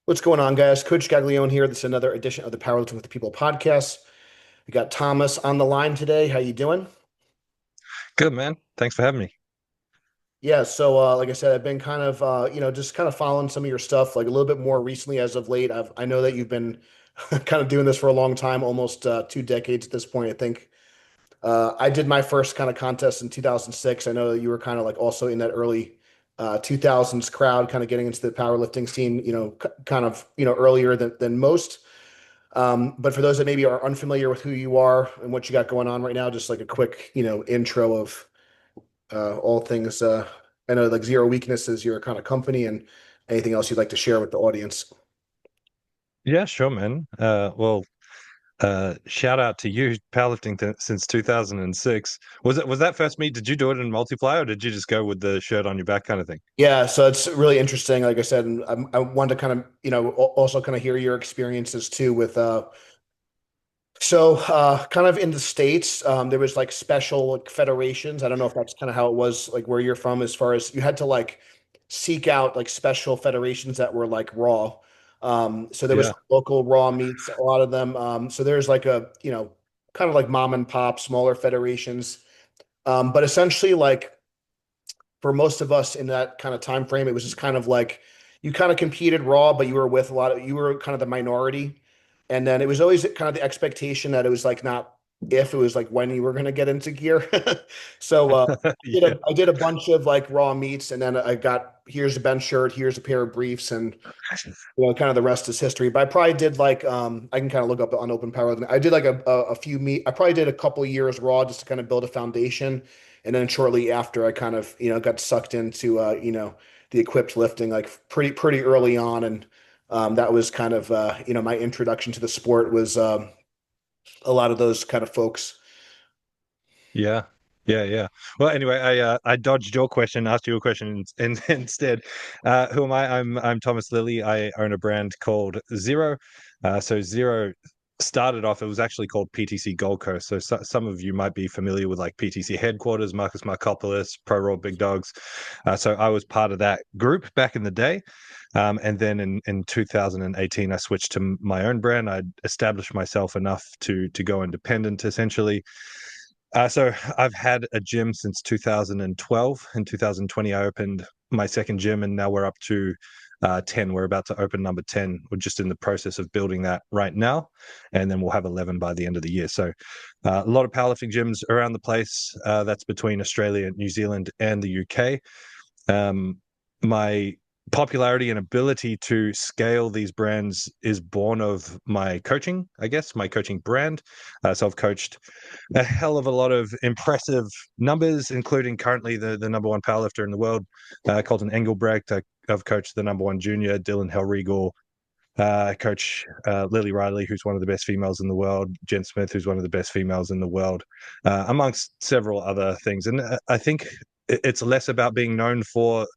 What's going on, guys? Coach Gaglione here. This is another edition of the Powerlifting with the People podcast. We got Thomas on the line today. How you doing? Good, man. Thanks for having me. Yeah, so like I said, I've been kind of just kind of following some of your stuff like a little bit more recently as of late. I know that you've been kind of doing this for a long time, almost 2 decades at this point, I think. I did my first kind of contest in 2006. I know that you were kind of like also in that early 2000s crowd, kind of getting into the powerlifting scene, kind of, earlier than most. But for those that maybe are unfamiliar with who you are and what you got going on right now, just like a quick, intro of all things. I know like Zero Weakness is your kind of company, and anything else you'd like to share with the audience. Yeah, sure, man. Shout out to you, powerlifting since 2006. Was that first meet? Did you do it in multiplier, or did you just go with the shirt on your back kind of thing? Yeah, so it's really interesting. Like I said, and I wanted to kind of, also kind of hear your experiences too with kind of in the States, there was like special like federations. I don't know if that's kind of how it was like where you're from, as far as you had to like seek out like special federations that were like raw. So there was Yeah, local raw meets, a lot of them. So there's like kind of like mom and pop, smaller federations. But essentially like for most of us in that kind of time frame, it was just kind of like you kind of competed raw, but you were kind of the minority. And then it was always kind of the expectation that it was like not if, it was like when you were going to get into gear. So yeah, I did a bunch of like raw meets, and then I got here's a bench shirt, here's a pair of briefs, and kind of the rest is history. But I probably did like I can kind of look up on Open Power. I did like a few meet. I probably did a couple of years raw just to kind of build a foundation, and then shortly after I kind of got sucked into the equipped lifting like pretty early on, and that was kind of my introduction to the sport was a lot of those kind of folks. yeah, yeah. Well, anyway, I dodged your question, asked you a question instead. Who am I? I'm Thomas Lilley. I own a brand called Zero. So Zero started off. It was actually called PTC Gold Coast. So some of you might be familiar with like PTC headquarters, Marcus Markopoulos, Pro Raw Big Dogs. So I was part of that group back in the day. And then in 2018, I switched to my own brand. I established myself enough to go independent, essentially. So I've had a gym since 2012. In 2020, I opened my second gym, and now we're up to 10. We're about to open number 10. We're just in the process of building that right now, and then we'll have 11 by the end of the year. So a lot of powerlifting gyms around the place. That's between Australia, New Zealand, and the UK. My popularity and ability to scale these brands is born of my coaching, I guess, my coaching brand. So I've coached a hell of a lot of impressive numbers, including currently the number one powerlifter in the world, Colton Engelbrecht. I've coached the number one junior, Dylan Hellriegel. I coach Lily Riley, who's one of the best females in the world, Jen Smith, who's one of the best females in the world, amongst several other things. And I think it's less about being known for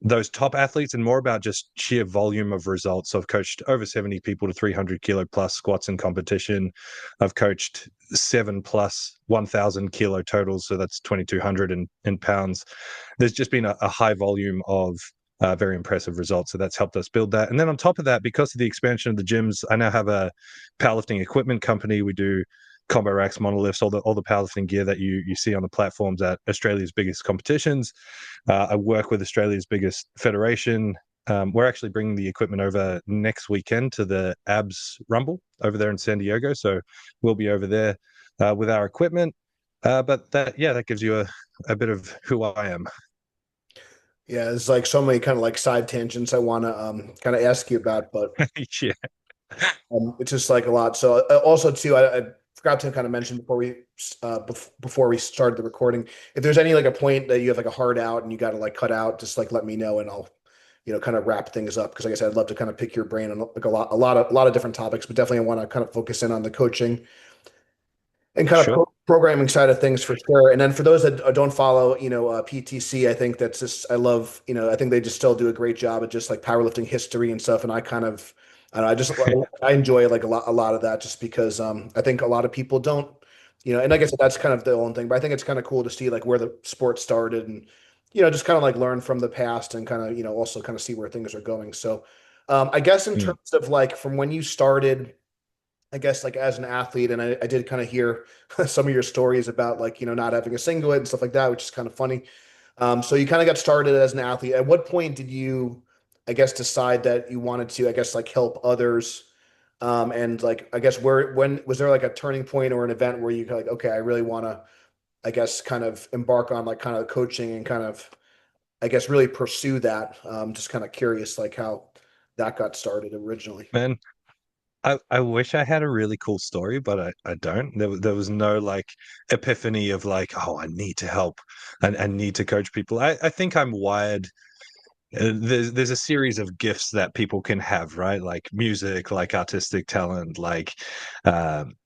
those top athletes and more about just sheer volume of results. I've coached over 70 people to 300 kilo plus squats in competition. I've coached 7 plus 1,000 kilo totals. So that's 2,200 in pounds. There's just been a high volume of very impressive results. So that's helped us build that. And then on top of that, because of the expansion of the gyms, I now have a powerlifting equipment company. We do combo racks, monoliths, all the powerlifting gear that you see on the platforms at Australia's biggest competitions. I work with Australia's biggest federation. We're actually bringing the equipment over next weekend to the ABS Rumble over there in San Diego. So we'll be over there with our equipment. But that gives you a bit of who I am. Yeah, there's like so many kind of like side tangents I want to kind of ask you about, but Yeah, it's just like a lot. So also too, I forgot to kind of mention before we started the recording, if there's any like a point that you have like a hard out and you got to like cut out, just like let me know and I'll kind of wrap things up, because like I said, I'd love to kind of pick your brain on like a lot of different topics, but definitely I want to kind of focus in on the coaching and kind of sure. programming side of things for sure. And then for those that don't follow, PTC, I think that's just, I love, I think they just still do a great job at just like powerlifting history and stuff. And I kind of, I don't know, I enjoy like a lot of that just because I think a lot of people don't, and I guess that's kind of the own thing, but I think it's kind of cool to see like where the sport started and, just kind of like learn from the past and kind of, also kind of see where things are going. So, I guess in Mm. terms of like from when you started, I guess like as an athlete, and I did kind of hear some of your stories about like, not having a singlet and stuff like that, which is kind of funny. So you kind of got started as an athlete. At what point did you, I guess, decide that you wanted to, I guess, like help others? And like, I guess when was there like a turning point or an event where you like, okay, I really want to, I guess, kind of embark on like kind of coaching and kind of, I guess, really pursue that. Just kind of curious, like how that got started originally. Man, I wish I had a really cool story, but I don't. There was no like epiphany of like, oh, I need to help and I need to coach people. I think I'm wired. There's a series of gifts that people can have, right? Like music, like artistic talent, like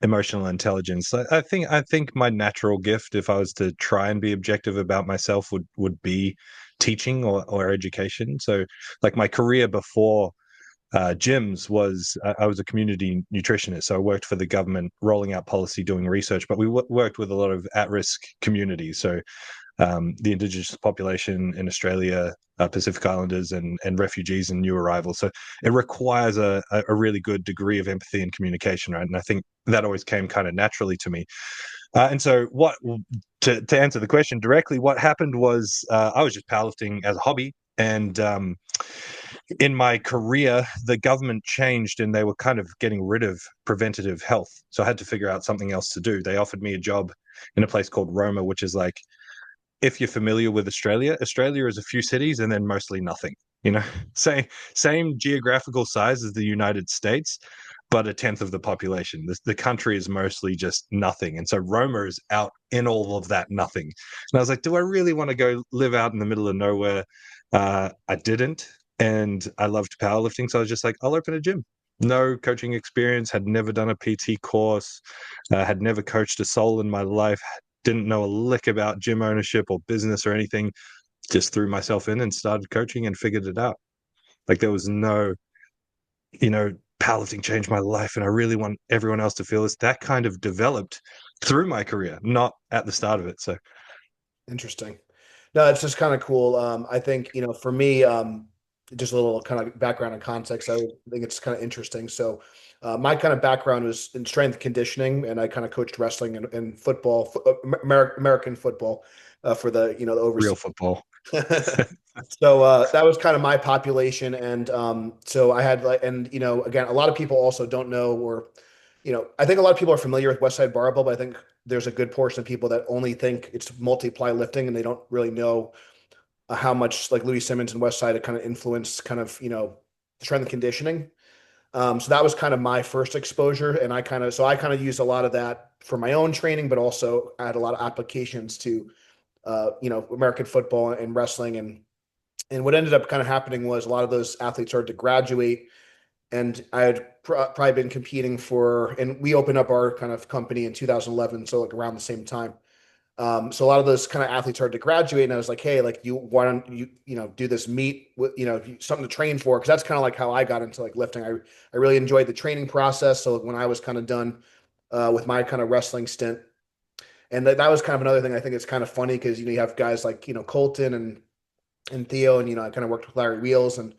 emotional intelligence. I think my natural gift, if I was to try and be objective about myself, would be teaching or education. So, like my career before gyms was I was a community nutritionist, so I worked for the government, rolling out policy, doing research. But we worked with a lot of at-risk communities, so the indigenous population in Australia, Pacific Islanders, and refugees and new arrivals. So it requires a really good degree of empathy and communication, right? And I think that always came kind of naturally to me. And so, what to answer the question directly, what happened was I was just powerlifting as a hobby, and in my career, the government changed and they were kind of getting rid of preventative health. So I had to figure out something else to do. They offered me a job in a place called Roma, which is like, if you're familiar with Australia, Australia is a few cities and then mostly nothing. You know, same geographical size as the United States, but a tenth of the population. The country is mostly just nothing. And so Roma is out in all of that nothing. And I was like, do I really want to go live out in the middle of nowhere? I didn't. And I loved powerlifting. So I was just like, I'll open a gym. No coaching experience, had never done a PT course, had never coached a soul in my life, didn't know a lick about gym ownership or business or anything. Just threw myself in and started coaching and figured it out. Like there was no, you know, powerlifting changed my life. And I really want everyone else to feel this. That kind of developed through my career, not at the start of it. So Interesting. No, it's just kind of cool. I think, for me, just a little kind of background and context, I think it's kind of interesting. So, my kind of background was in strength conditioning, and I kind of coached wrestling and football, American football, for the real overseas. football. So that was kind of my population, and so I had like, and again, a lot of people also don't know, or I think a lot of people are familiar with West Side Barbell, but I think there's a good portion of people that only think it's multiply lifting, and they don't really know how much like Louis Simmons and West Side have kind of influenced kind of strength and conditioning. So that was kind of my first exposure, and I kind of used a lot of that for my own training, but also I had a lot of applications to American football and wrestling. And what ended up kind of happening was a lot of those athletes started to graduate, and I had probably been competing and we opened up our kind of company in 2011, so like around the same time. So a lot of those kind of athletes started to graduate, and I was like, hey, like why don't you do this meet with something to train for? Because that's kind of like how I got into like lifting. I really enjoyed the training process. So when I was kind of done with my kind of wrestling stint, and that was kind of another thing. I think it's kind of funny because you have guys like Colton and Theo, and I kind of worked with Larry Wheels, and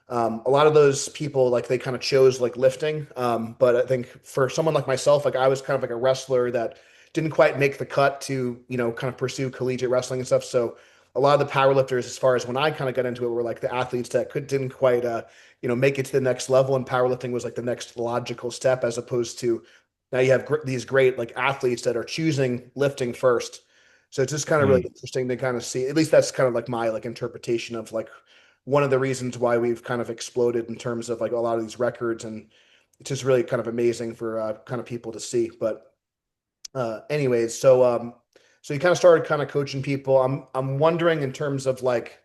a lot of those people like they kind of chose like lifting. But I think for someone like myself, like I was kind of like a wrestler that didn't quite make the cut to kind of pursue collegiate wrestling and stuff. So a lot of the power lifters, as far as when I kind of got into it, were like the athletes that didn't quite make it to the next level, and powerlifting was like the next logical step, as opposed to now you have these great like athletes that are choosing lifting first. So it's just kind of really Mm. interesting to kind of see. At least that's kind of like my like interpretation of like one of the reasons why we've kind of exploded in terms of like a lot of these records, and it's just really kind of amazing for kind of people to see. But anyways, so you kind of started kind of coaching people. I'm wondering in terms of like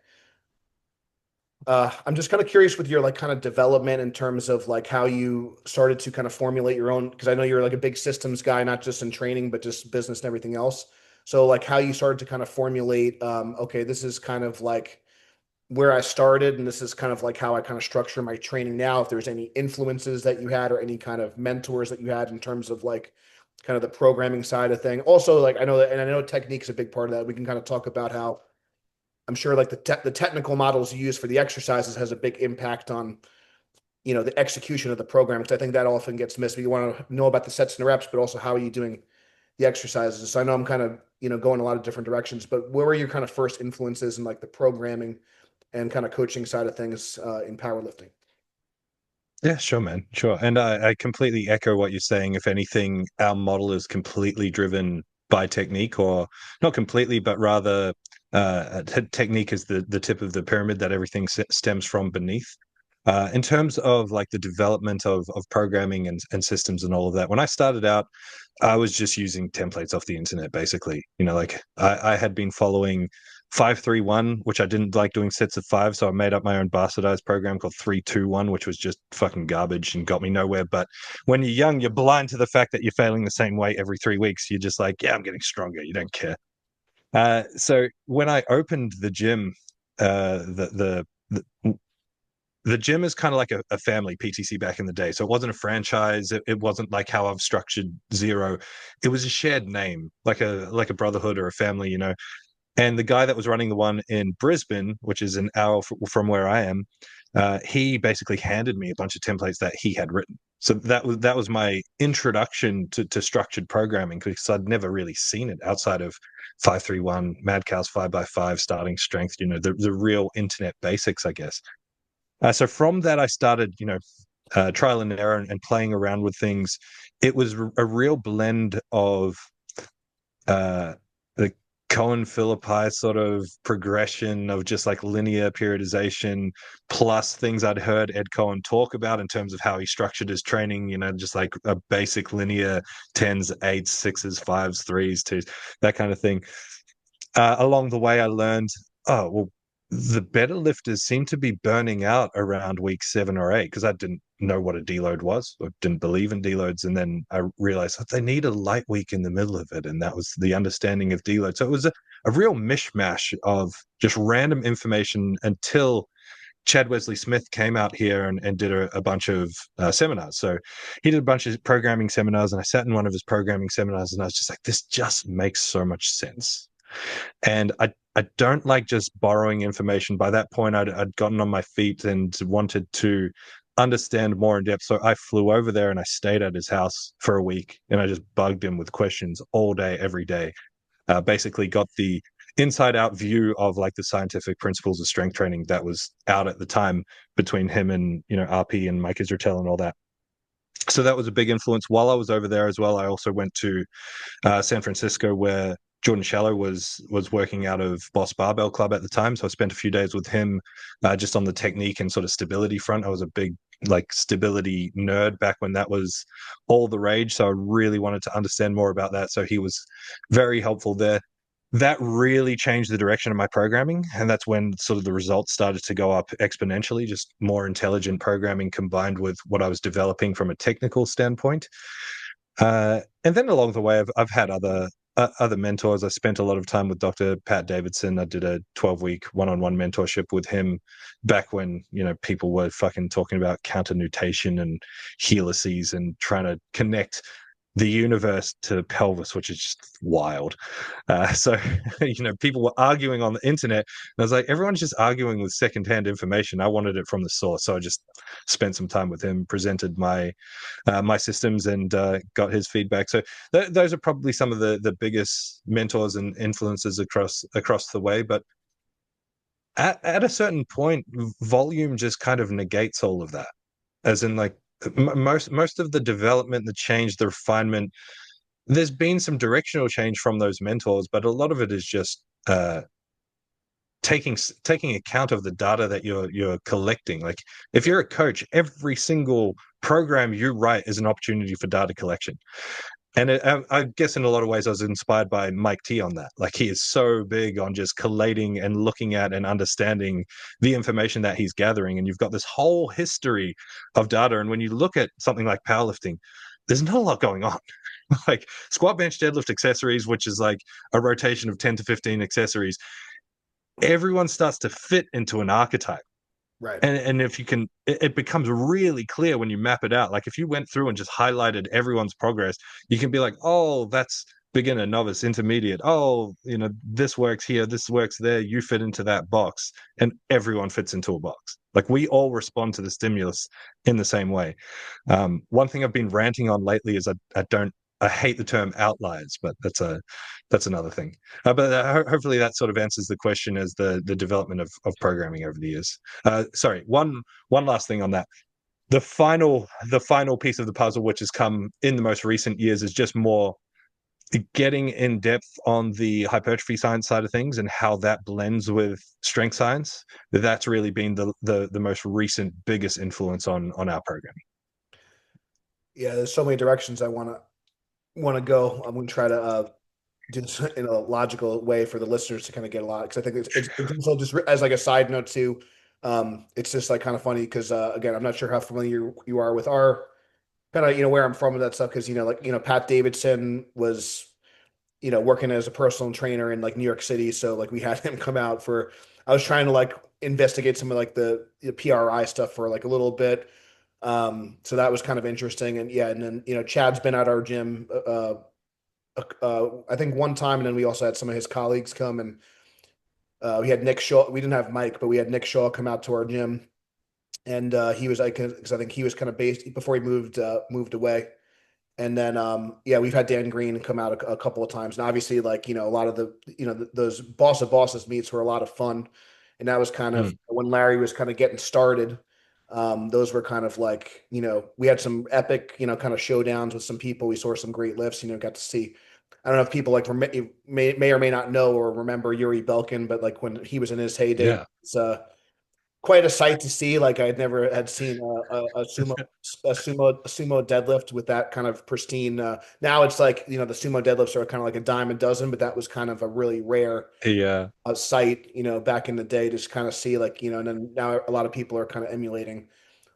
I'm just kind of curious with your like kind of development in terms of like how you started to kind of formulate your own, because I know you're like a big systems guy, not just in training, but just business and everything else. So like how you started to kind of formulate, okay, this is kind of like where I started, and this is kind of like how I kind of structure my training now. If there's any influences that you had or any kind of mentors that you had in terms of like kind of the programming side of thing. Also, like I know that, and I know technique is a big part of that. We can kind of talk about how I'm sure like the technical models you use for the exercises has a big impact on the execution of the program, because I think that often gets missed. You want to know about the sets and the reps, but also how are you doing the exercises. So I know I'm kind of, going a lot of different directions, but where were your kind of first influences in like the programming and kind of coaching side of things in powerlifting? Yeah, sure, man. Sure. And I completely echo what you're saying. If anything, our model is completely driven by technique, or not completely, but rather technique is the tip of the pyramid that everything stems from beneath. In terms of like the development of programming and systems and all of that, when I started out, I was just using templates off the internet, basically. Like I had been following 5-3-1, which I didn't like doing sets of five, so I made up my own bastardized program called 3-2-1, which was just fucking garbage and got me nowhere. But when you're young, you're blind to the fact that you're failing the same weight every 3 weeks. You're just like, yeah, I'm getting stronger. You don't care. So when I opened the gym, the gym is kind of like a family PTC back in the day. So it wasn't a franchise. It wasn't like how I've structured Zero. It was a shared name, like a brotherhood or a family. And the guy that was running the one in Brisbane, which is an hour from where I am, he basically handed me a bunch of templates that he had written. So that was my introduction to structured programming, because I'd never really seen it outside of 5-3-1, Mad Cows 5x5, starting strength. The real internet basics, I guess. So from that, I started, trial and error and playing around with things. It was a real blend of uh, the Cohen Philippi sort of progression of just like linear periodization, plus things I'd heard Ed Cohen talk about in terms of how he structured his training, just like a basic linear tens, eights, sixes, fives, threes, twos, that kind of thing. Along the way, I learned, oh, well, the better lifters seem to be burning out around week 7 or 8, because I didn't know what a deload was, or didn't believe in deloads. And then I realized that they need a light week in the middle of it. And that was the understanding of deload. So it was a real mishmash of just random information until Chad Wesley Smith came out here and did a bunch of seminars. So he did a bunch of programming seminars, and I sat in one of his programming seminars, and I was just like, this just makes so much sense. And I don't like just borrowing information. By that point, I'd gotten on my feet and wanted to understand more in depth. So I flew over there and I stayed at his house for a week, and I just bugged him with questions all day, every day. Basically got the inside out view of like the scientific principles of strength training that was out at the time between him and, RP and Mike Israetel and all that. So that was a big influence. While I was over there as well, I also went to San Francisco, where Jordan Shallow was working out of Boss Barbell Club at the time. So I spent a few days with him, just on the technique and sort of stability front. I was a big like stability nerd back when that was all the rage. So I really wanted to understand more about that. So he was very helpful there. That really changed the direction of my programming. And that's when sort of the results started to go up exponentially, just more intelligent programming combined with what I was developing from a technical standpoint. And then along the way, I've had other mentors. I spent a lot of time with Dr. Pat Davidson. I did a 12-week one-on-one mentorship with him back when people were fucking talking about counter nutation and helices and trying to connect the universe to pelvis, which is just wild. So, people were arguing on the internet. And I was like, everyone's just arguing with secondhand information. I wanted it from the source. So I just spent some time with him, presented my systems, and got his feedback. So those are probably some of the biggest mentors and influences across the way. But at a certain point, volume just kind of negates all of that. As in, like, most of the development, the change, the refinement, there's been some directional change from those mentors, but a lot of it is just taking account of the data that you're collecting. Like, if you're a coach, every single program you write is an opportunity for data collection. And I guess in a lot of ways, I was inspired by Mike T on that. Like, he is so big on just collating and looking at and understanding the information that he's gathering. And you've got this whole history of data. And when you look at something like powerlifting, there's not a lot going on. Like squat, bench, deadlift accessories, which is like a rotation of 10 to 15 accessories, everyone starts to fit into an archetype. Right. And if you can, it becomes really clear when you map it out. Like, if you went through and just highlighted everyone's progress, you can be like, oh, that's beginner, novice, intermediate. Oh, this works here, this works there. You fit into that box, and everyone fits into a box. Like we all respond to the stimulus in the same way. One thing I've been ranting on lately is I hate the term outliers, but that's another thing. But hopefully that sort of answers the question as the development of programming over the years. Sorry, one last thing on that. The final piece of the puzzle, which has come in the most recent years, is just more getting in depth on the hypertrophy science side of things and how that blends with strength science. That's really been the most recent biggest influence on our program. Yeah, there's so many directions I want to go. I'm going to try to do this in a logical way for the listeners to kind of get a lot, because I think it's also just as like a side note too. It's just like kind of funny because again, I'm not sure how familiar you are with our kind of where I'm from and that stuff, because like Pat Davidson was working as a personal trainer in like New York City, so like we had him come out for. I was trying to like investigate some of like the PRI stuff for like a little bit. So that was kind of interesting, and yeah, and then Chad's been at our gym I think one time, and then we also had some of his colleagues come, and we had Nick Shaw. We didn't have Mike, but we had Nick Shaw come out to our gym, and he was like, because I think he was kind of based before he moved away. And then yeah, we've had Dan Green come out a couple of times, and obviously like a lot of the those boss of bosses meets were a lot of fun, and that was kind of Mm. when Larry was kind of getting started. Those were kind of like we had some epic kind of showdowns with some people. We saw some great lifts. Got to see. I don't know if people like may or may not know or remember Yuri Belkin, but like when he was in his heyday, Yeah. it's quite a sight to see. Like I'd never had seen a sumo deadlift with that kind of pristine. Now it's like the sumo deadlifts are kind of like a dime a dozen, but that was kind of a really rare Yeah. sight. Back in the day, to just kind of see like and then now a lot of people are kind of emulating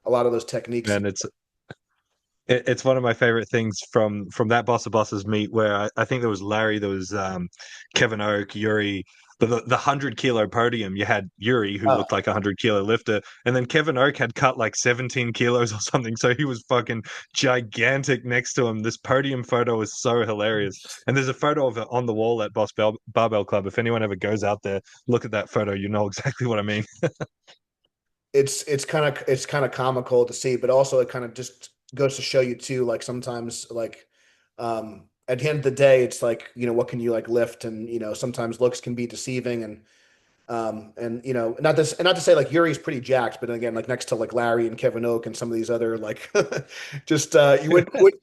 a lot of those techniques. And it's one of my favorite things from that boss of bosses meet where I think there was Larry, there was Kevin Oak, Yuri, but the 100 kilo podium, you had Yuri who Uh, looked like a 100 kilo lifter, and then Kevin Oak had cut like 17 kilos or something, so he was fucking gigantic next to him. This podium photo is so hilarious, and there's a photo of it on the wall at Barbell Club. If anyone ever goes out there, look at that photo, you know exactly what I mean. it's kind of comical to see, but also it kind of just goes to show you too, like sometimes like at the end of the day, it's like what can you like lift, and sometimes looks can be deceiving, and not to say like Yuri's pretty jacked, but again like next to like Larry and Kevin Oak and some of these other like just you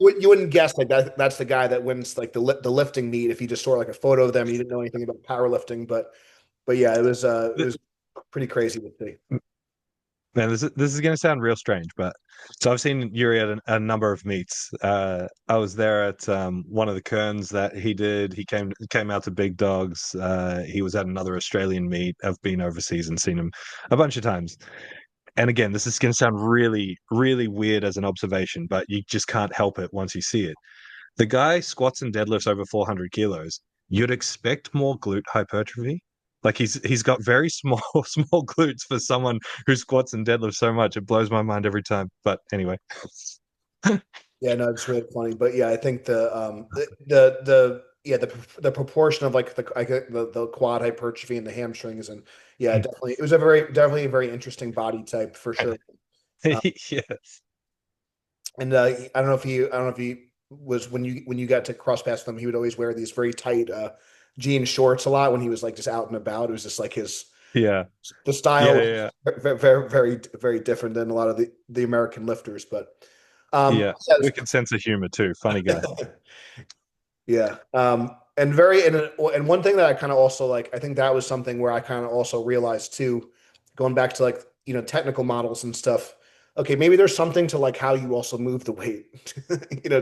wouldn't guess like that's the guy that wins like the lifting meet if you just saw like a photo of them, you didn't know anything about powerlifting, but yeah, it was pretty crazy to see. Man, this is going to sound real strange, but so I've seen Yuri at a number of meets. I was there at one of the Kerns that he did. He came out to Big Dogs. He was at another Australian meet. I've been overseas and seen him a bunch of times. And again, this is going to sound really, really weird as an observation, but you just can't help it once you see it. The guy squats and deadlifts over 400 kilos. You'd expect more glute hypertrophy. Like he's got very small small glutes for someone who squats and deadlifts so much. It blows my mind every time. But anyway, Yeah, no, it's really funny, but yeah, I think the proportion of like the quad hypertrophy and the hamstrings, and yeah, definitely it was definitely a very interesting body type for sure. Uh, yes, and I don't know if he was when you got to cross paths with him, he would always wear these very tight jean shorts a lot when he was like just out and about. It was just like yeah, the style yeah, was yeah, very very very different than a lot of the American lifters, but yeah. yeah, Wicked sense of humor too. Funny guy. Yeah. And one thing that I kind of also like, I think that was something where I kind of also realized too, going back to like, technical models and stuff. Okay, maybe there's something to like how you also move the weight,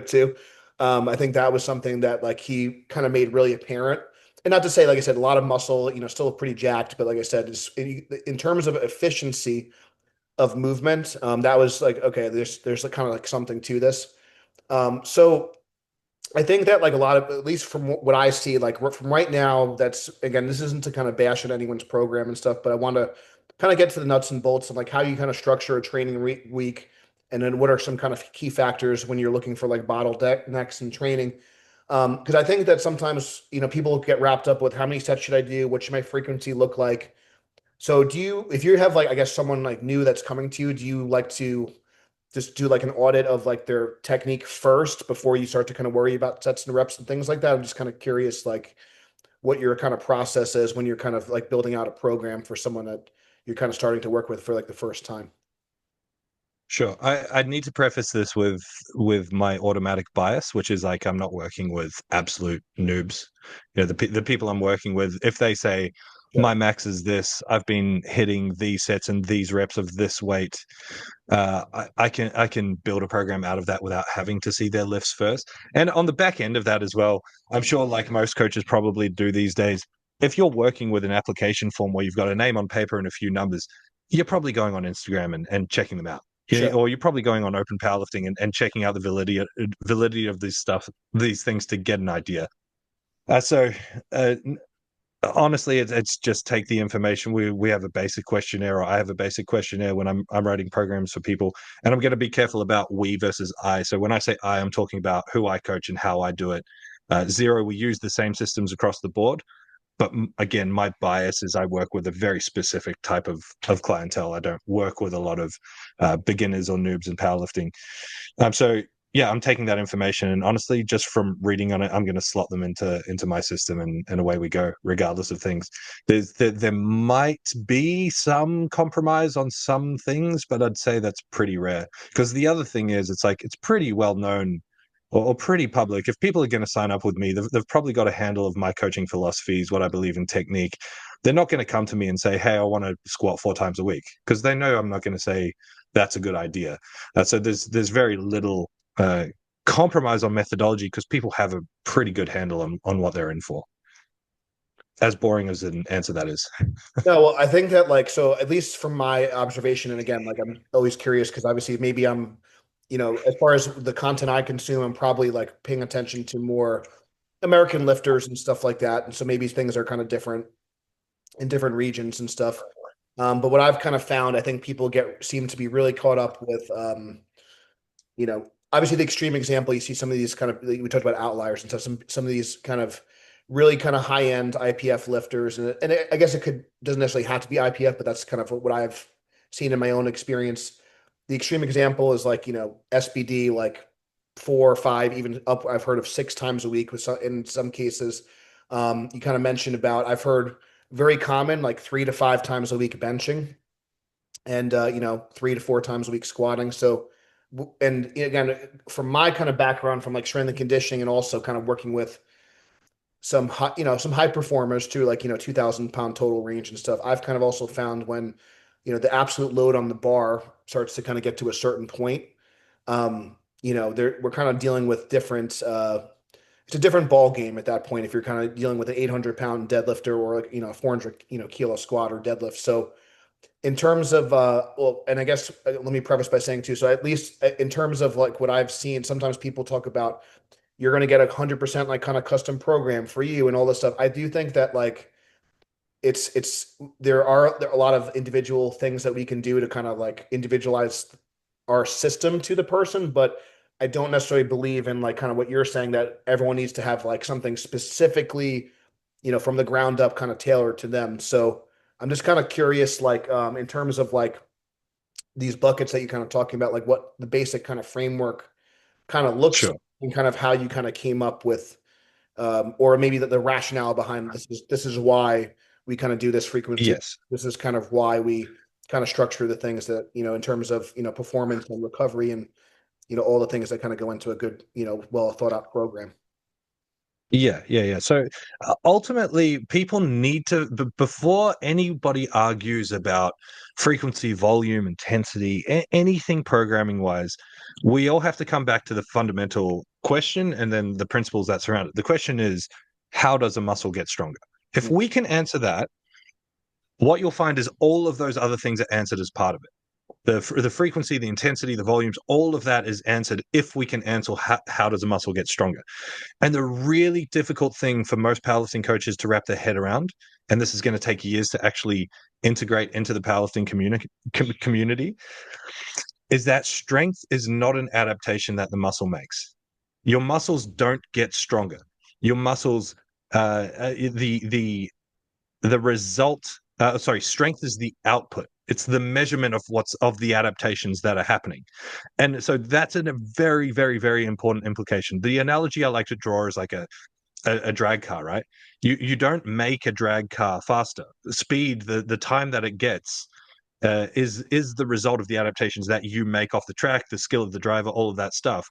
too. I think that was something that like he kind of made really apparent. And not to say, like I said, a lot of muscle, still pretty jacked, but like I said, in terms of efficiency of movement, that was like, okay, there's like kind of like something to this. So I think that like a lot of, at least from what I see, like from right now, that's again, this isn't to kind of bash at anyone's program and stuff, but I want to kind of get to the nuts and bolts of like how you kind of structure a training week, and then what are some kind of key factors when you're looking for like bottlenecks in training. Because I think that sometimes, people get wrapped up with how many sets should I do? What should my frequency look like? So if you have like, I guess someone like new that's coming to you, do you like to just do like an audit of like their technique first before you start to kind of worry about sets and reps and things like that? I'm just kind of curious, like what your kind of process is when you're kind of like building out a program for someone that you're kind of starting to work with for like the first time. Sure. I'd need to preface this with my automatic bias, which is like I'm not working with absolute noobs. The people I'm working with, if they say Sure. my max is this, I've been hitting these sets and these reps of this weight, I can build a program out of that without having to see their lifts first. And on the back end of that as well, I'm sure like most coaches probably do these days, if you're working with an application form where you've got a name on paper and a few numbers, you're probably going on Instagram and checking them out. Sure. Or you're probably going on Open Powerlifting and checking out the validity of these things to get an idea. So uh, honestly, it's just take the information. We have a basic questionnaire, or I have a basic questionnaire when I'm writing programs for people, and I'm going to be careful about we versus I. So when I say I, I'm talking about who I coach and how I do it. Zero, we use the same systems across the board, but again, my bias is I work with a very specific type of clientele. I don't work with a lot of beginners or noobs in powerlifting. So yeah, I'm taking that information, and honestly, just from reading on it, I'm going to slot them into my system, and away we go, regardless of things. There might be some compromise on some things, but I'd say that's pretty rare. Because the other thing is, it's like it's pretty well known or pretty public. If people are going to sign up with me, they've probably got a handle of my coaching philosophies, what I believe in technique. They're not going to come to me and say, "Hey, I want to squat 4 times a week," because they know I'm not going to say that's a good idea. So there's very little uh, compromise on methodology because people have a pretty good handle on what they're in for. As boring as an answer that is. No, well, I think that like so at least from my observation, and again, like I'm always curious because obviously maybe I'm, as far as the content I consume, I'm probably like paying attention to more American lifters and stuff like that. And so maybe things are kind of different in different regions and stuff. But what I've kind of found, I think people seem to be really caught up with obviously the extreme example, you see some of these kind of, we talked about outliers and stuff, some of these kind of really kind of high end IPF lifters. And I guess it doesn't necessarily have to be IPF, but that's kind of what I've seen in my own experience. The extreme example is like, SBD, like 4 or 5, even up, I've heard of 6 times a week in some cases. You kind of mentioned about, I've heard very common, like 3 to 5 times a week benching and 3 to 4 times a week squatting. So, and again, from my kind of background, from like strength and conditioning, and also kind of working with some high performers too, like 2,000 pound total range and stuff. I've kind of also found when the absolute load on the bar starts to kind of get to a certain point, we're kind of dealing with different. It's a different ball game at that point if you're kind of dealing with an 800 pound deadlifter or like 400 kilo squat or deadlift. So in terms of well, and I guess let me preface by saying too, so at least in terms of like what I've seen, sometimes people talk about you're going to get 100% like kind of custom program for you and all this stuff. I do think that like there are a lot of individual things that we can do to kind of like individualize our system to the person, but I don't necessarily believe in like kind of what you're saying that everyone needs to have like something specifically, from the ground up kind of tailored to them. So I'm just kind of curious, like in terms of like these buckets that you're kind of talking about, like what the basic kind of framework kind of looks like Sure. and kind of how you kind of came up with or maybe the rationale behind this is why we kind of do this frequency. Yes. This is kind of why we kind of structure the things that, in terms of, performance and recovery and, all the things that kind of go into a good, well thought out program. Yeah. So ultimately, people need to, before anybody argues about frequency, volume, intensity, anything programming wise, we all have to come back to the fundamental question and then the principles that surround it. The question is, how does a muscle get stronger? If Mm. we can answer that, what you'll find is all of those other things are answered as part of it. The frequency, the intensity, the volumes, all of that is answered if we can answer how does a muscle get stronger. And the really difficult thing for most powerlifting coaches to wrap their head around, and this is going to take years to actually integrate into the powerlifting community, is that strength is not an adaptation that the muscle makes. Your muscles don't get stronger. Your muscles, the result, sorry, strength is the output. It's the measurement of what's of the adaptations that are happening. And so that's a very, very, very important implication. The analogy I like to draw is like a drag car, right? You don't make a drag car faster. Speed, the time that it gets, is the result of the adaptations that you make off the track, the skill of the driver, all of that stuff.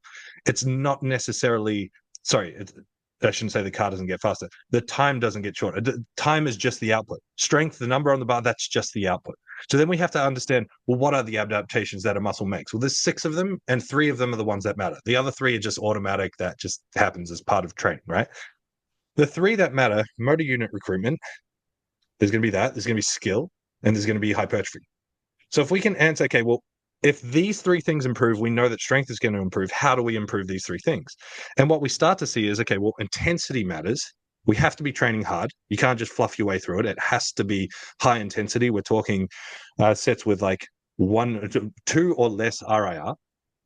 It's not necessarily, sorry, I shouldn't say the car doesn't get faster. The time doesn't get shorter. The time is just the output. Strength, the number on the bar, that's just the output. So then we have to understand, well, what are the adaptations that a muscle makes? Well, there's 6 of them, and 3 of them are the ones that matter. The other 3 are just automatic, that just happens as part of training, right? The 3 that matter: motor unit recruitment, there's going to be that, there's going to be skill, and there's going to be hypertrophy. So if we can answer, okay, well, if these 3 things improve, we know that strength is going to improve. How do we improve these 3 things? And what we start to see is, okay, well, intensity matters. We have to be training hard. You can't just fluff your way through it. It has to be high intensity. We're talking sets with like 1, 2 or less RIR.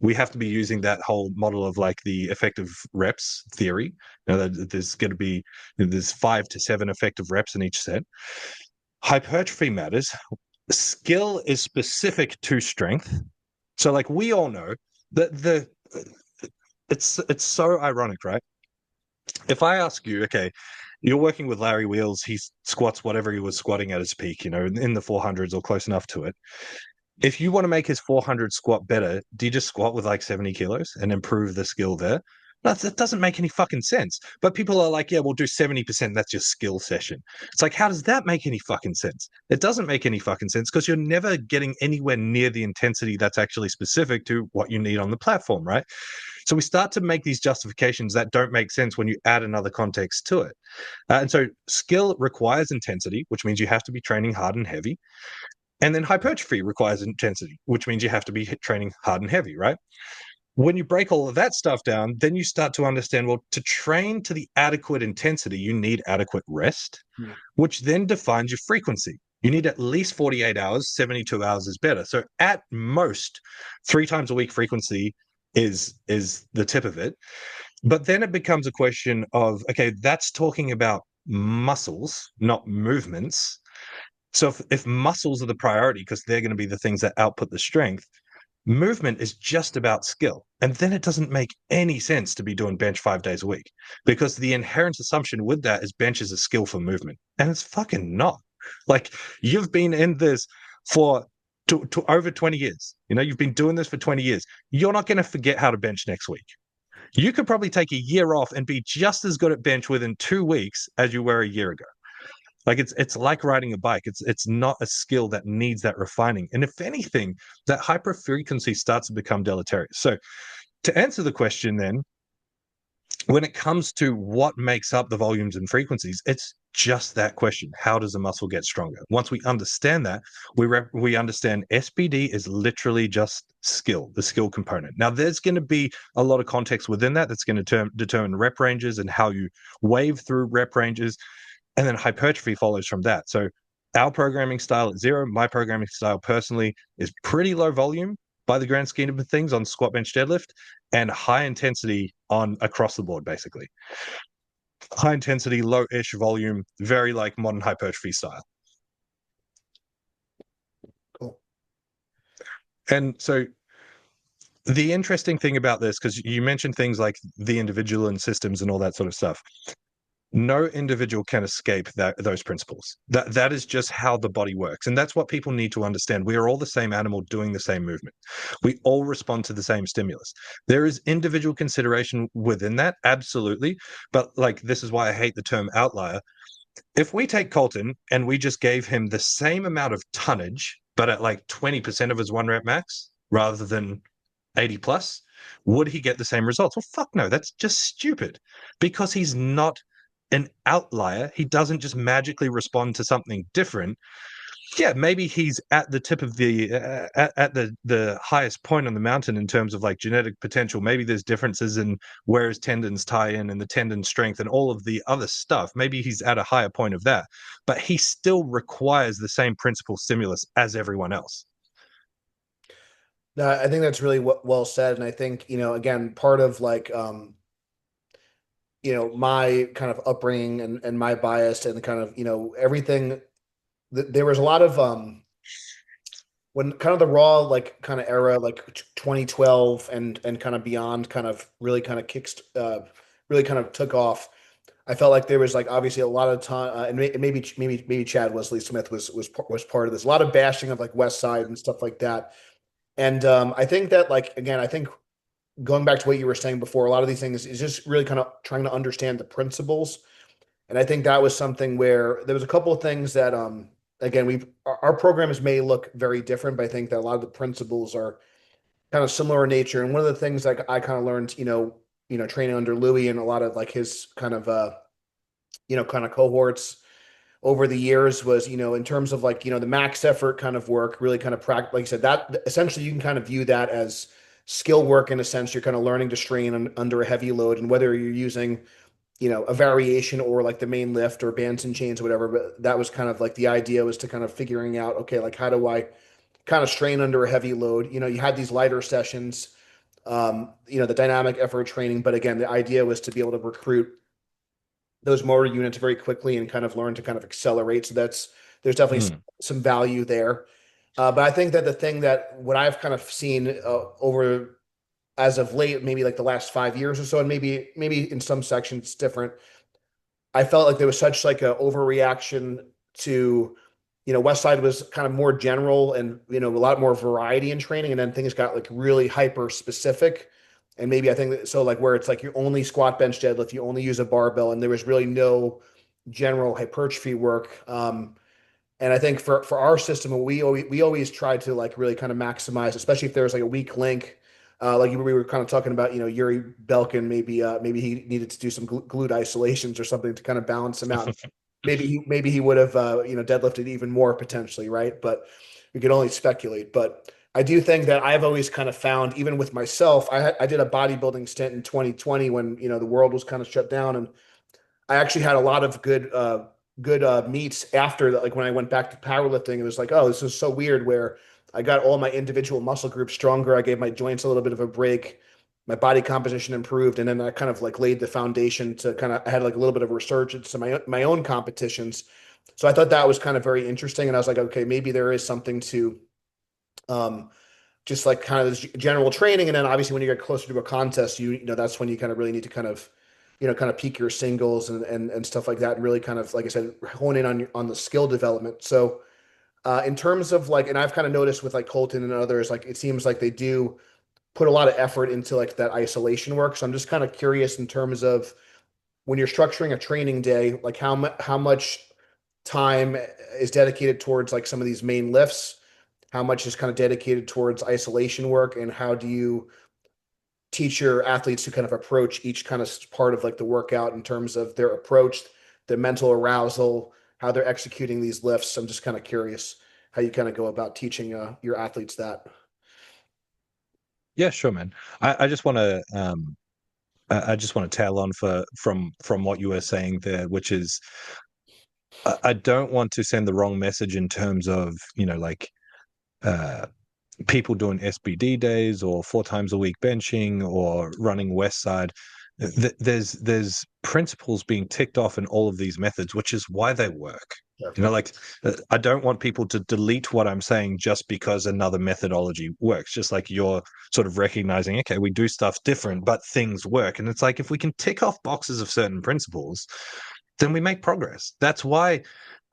We have to be using that whole model of like the effective reps theory. There's going to be, there's 5 to 7 effective reps in each set. Hypertrophy matters. Skill is specific to strength. So like we all know that it's so ironic, right? If I ask you, okay, you're working with Larry Wheels, he squats whatever he was squatting at his peak, in the 400s or close enough to it. If you want to make his 400 squat better, do you just squat with like 70 kilos and improve the skill there? That doesn't make any fucking sense. But people are like, yeah, we'll do 70%. That's your skill session. It's like, how does that make any fucking sense? It doesn't make any fucking sense because you're never getting anywhere near the intensity that's actually specific to what you need on the platform, right? So we start to make these justifications that don't make sense when you add another context to it. And so skill requires intensity, which means you have to be training hard and heavy. And then hypertrophy requires intensity, which means you have to be training hard and heavy, right? When you break all of that stuff down, then you start to understand, well, to train to the adequate intensity, you need adequate rest, which then defines your frequency. You need at least 48 hours, 72 hours is better. So at most, 3 times a week frequency is the tip of it. But then it becomes a question of, okay, that's talking about muscles, not movements. So if muscles are the priority because they're going to be the things that output the strength, movement is just about skill. And then it doesn't make any sense to be doing bench 5 days a week because the inherent assumption with that is bench is a skill for movement. And it's fucking not. Like you've been in this for to over 20 years. You've been doing this for 20 years. You're not going to forget how to bench next week. You could probably take a year off and be just as good at bench within 2 weeks as you were a year ago. Like it's like riding a bike. It's not a skill that needs that refining. And if anything, that hyperfrequency starts to become deleterious. So to answer the question then, when it comes to what makes up the volumes and frequencies, it's just that question. How does a muscle get stronger? Once we understand that, we understand SBD is literally just skill, the skill component. Now, there's going to be a lot of context within that that's going to determine rep ranges and how you wave through rep ranges. And then hypertrophy follows from that. So our programming style at Zero, my programming style personally, is pretty low volume by the grand scheme of things on squat, bench, deadlift, and high intensity on across the board, basically. High intensity, low-ish volume, very like modern hypertrophy style. Cool. And so the interesting thing about this, because you mentioned things like the individual and systems and all that sort of stuff. No individual can escape those principles. That is just how the body works. And that's what people need to understand. We are all the same animal doing the same movement. We all respond to the same stimulus. There is individual consideration within that, absolutely. But like, this is why I hate the term outlier. If we take Colton and we just gave him the same amount of tonnage, but at like 20% of his 1 rep max rather than 80 plus, would he get the same results? Well, fuck no, that's just stupid because he's not an outlier. He doesn't just magically respond to something different. Yeah, maybe he's at the tip of the at the highest point on the mountain in terms of like genetic potential. Maybe there's differences in where his tendons tie in and the tendon strength and all of the other stuff. Maybe he's at a higher point of that, but he still requires the same principal stimulus as everyone else. No, I think that's really well said. And I think, again, part of like, my kind of upbringing and my bias and kind of, everything. There was a lot of when kind of the raw like kind of era like 2012 and kind of beyond kind of really kind of really kind of took off. I felt like there was like obviously a lot of time, and maybe Chad Wesley Smith was part of this. A lot of bashing of like West Side and stuff like that. And I think that like again, I think going back to what you were saying before, a lot of these things is just really kind of trying to understand the principles. And I think that was something where there was a couple of things that again our programs may look very different, but I think that a lot of the principles are kind of similar in nature. And one of the things like I kind of learned, training under Lilley and a lot of like his kind of kind of cohorts over the years was, in terms of like, the max effort kind of work, really kind of practice, like you said, that essentially you can kind of view that as skill work in a sense. You're kind of learning to strain under a heavy load, and whether you're using, a variation or like the main lift or bands and chains or whatever. But that was kind of like the idea was to kind of figuring out, okay, like how do I kind of strain under a heavy load? You had these lighter sessions, the dynamic effort training. But again, the idea was to be able to recruit those motor units very quickly and kind of learn to kind of accelerate. So there's definitely Mm. some value there. But I think that the thing that what I've kind of seen over as of late, maybe like the last 5 years or so, and maybe in some sections it's different. I felt like there was such like a overreaction to, West Side was kind of more general and, a lot more variety in training. And then things got like really hyper specific. And maybe I think that, so like where it's like you only squat, bench, deadlift, you only use a barbell, and there was really no general hypertrophy work. And I think for our system, we always try to like really kind of maximize, especially if there's like a weak link. Like we were kind of talking about, Yuri Belkin, maybe he needed to do some glute isolations or something to kind of balance him out. Maybe he would have deadlifted even more potentially, right? But we could only speculate. But I do think that I've always kind of found, even with myself, I did a bodybuilding stint in 2020 when the world was kind of shut down, and I actually had a lot of good meets after that. Like when I went back to powerlifting, it was like, oh, this is so weird where I got all my individual muscle groups stronger. I gave my joints a little bit of a break. My body composition improved, and then I kind of like laid the foundation to kind of I had like a little bit of resurgence to my own competitions. So I thought that was kind of very interesting, and I was like, okay, maybe there is something to um, just like kind of this general training. And then obviously when you get closer to a contest, that's when you kind of really need to kind of, kind of peak your singles and stuff like that. And really kind of, like I said, hone in on the skill development. So in terms of like, and I've kind of noticed with like Colton and others, like it seems like they do put a lot of effort into like that isolation work. So I'm just kind of curious in terms of when you're structuring a training day, like how much time is dedicated towards like some of these main lifts, how much is kind of dedicated towards isolation work, and how do you teach your athletes to kind of approach each kind of part of like the workout in terms of their approach, the mental arousal, how they're executing these lifts. I'm just kind of curious how you kind of go about teaching your athletes that. Yeah, sure, man. I just want to I just want to tail on from what you were saying there, which is I don't want to send the wrong message in terms of like uh, people doing SBD days or 4 times a week benching or running West Side. There's principles being ticked off in all of these methods, which is why they work. Sure. Like I don't want people to delete what I'm saying just because another methodology works. Just like you're sort of recognizing, okay, we do stuff different, but things work. And it's like if we can tick off boxes of certain principles, then we make progress. That's why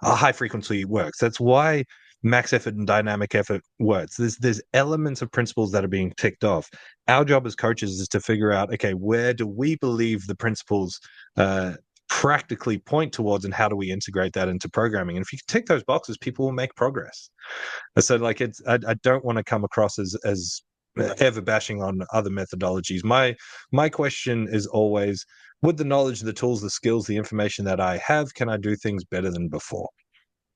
high frequency works. That's why max effort and dynamic effort works. There's elements of principles that are being ticked off. Our job as coaches is to figure out, okay, where do we believe the principles practically point towards, and how do we integrate that into programming? And if you tick those boxes, people will make progress. So, like, I don't want to come across as ever bashing on other methodologies. My question is always, with the knowledge, the tools, the skills, the information that I have, can I do things better than before?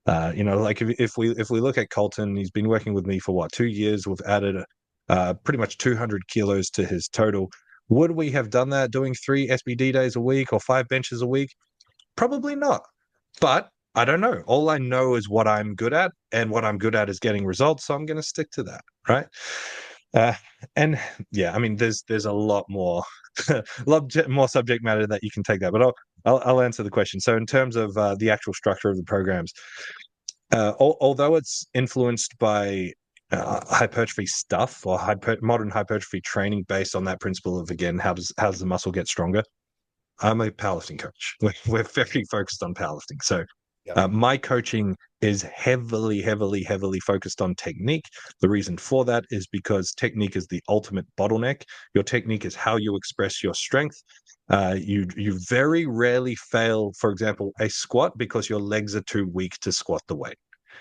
Like if we look at Colton, he's been working with me for what, 2 years. We've added pretty much 200 kilos to his total. Would we have done that doing 3 SBD days a week or 5 benches a week? Probably not. But I don't know. All I know is what I'm good at, and what I'm good at is getting results. So I'm going to stick to that, right? And yeah, I mean, there's a lot more, a lot more subject matter that you can take that, but I'll answer the question. So in terms of the actual structure of the programs, although it's influenced by hypertrophy stuff or modern hypertrophy training based on that principle of, again, how does the muscle get stronger? I'm a powerlifting coach. We're very focused on powerlifting. So Yep. my coaching is heavily, heavily, heavily focused on technique. The reason for that is because technique is the ultimate bottleneck. Your technique is how you express your strength. You very rarely fail, for example, a squat because your legs are too weak to squat the weight.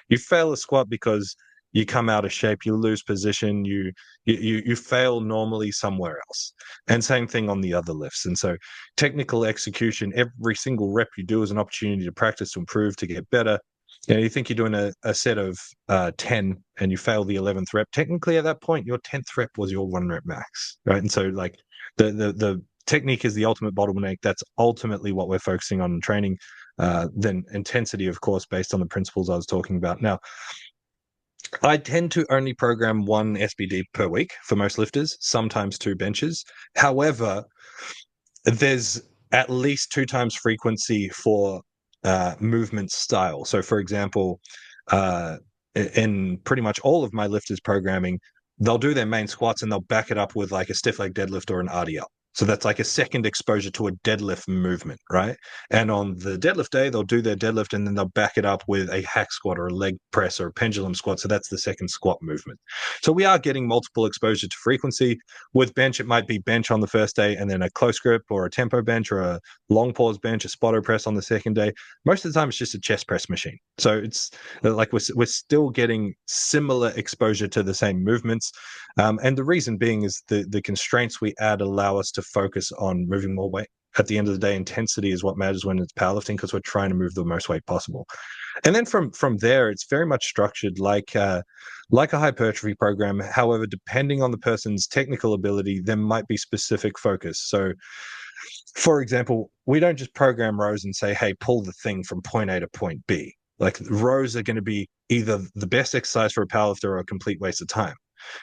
You fail a squat because you come out of shape, you lose position, you fail normally somewhere else. And same thing on the other lifts. And so technical execution, every single rep you do is an opportunity to practice, to improve, to get better. You think you're doing a set of 10 and you fail the 11th rep. Technically, at that point, your 10th rep was your 1 rep max, right? And so, like, the technique is the ultimate bottleneck. That's ultimately what we're focusing on in training. Then intensity, of course, based on the principles I was talking about. Now, I tend to only program 1 SBD per week for most lifters, sometimes 2 benches. However, there's at least 2 times frequency for movement style. So, for example, uh, in pretty much all of my lifters programming, they'll do their main squats and they'll back it up with like a stiff leg deadlift or an RDL. So that's like a second exposure to a deadlift movement, right? And on the deadlift day, they'll do their deadlift and then they'll back it up with a hack squat or a leg press or a pendulum squat. So that's the second squat movement. So we are getting multiple exposure to frequency. With bench, it might be bench on the first day and then a close grip or a tempo bench or a long pause bench, a spotter press on the second day. Most of the time, it's just a chest press machine. So it's like we're still getting similar exposure to the same movements. And the reason being is the constraints we add allow us to focus on moving more weight. At the end of the day, intensity is what matters when it's powerlifting because we're trying to move the most weight possible. And then from there, it's very much structured like a hypertrophy program. However, depending on the person's technical ability, there might be specific focus. So, for example, we don't just program rows and say, "Hey, pull the thing from point A to point B." Like rows are going to be either the best exercise for a powerlifter or a complete waste of time.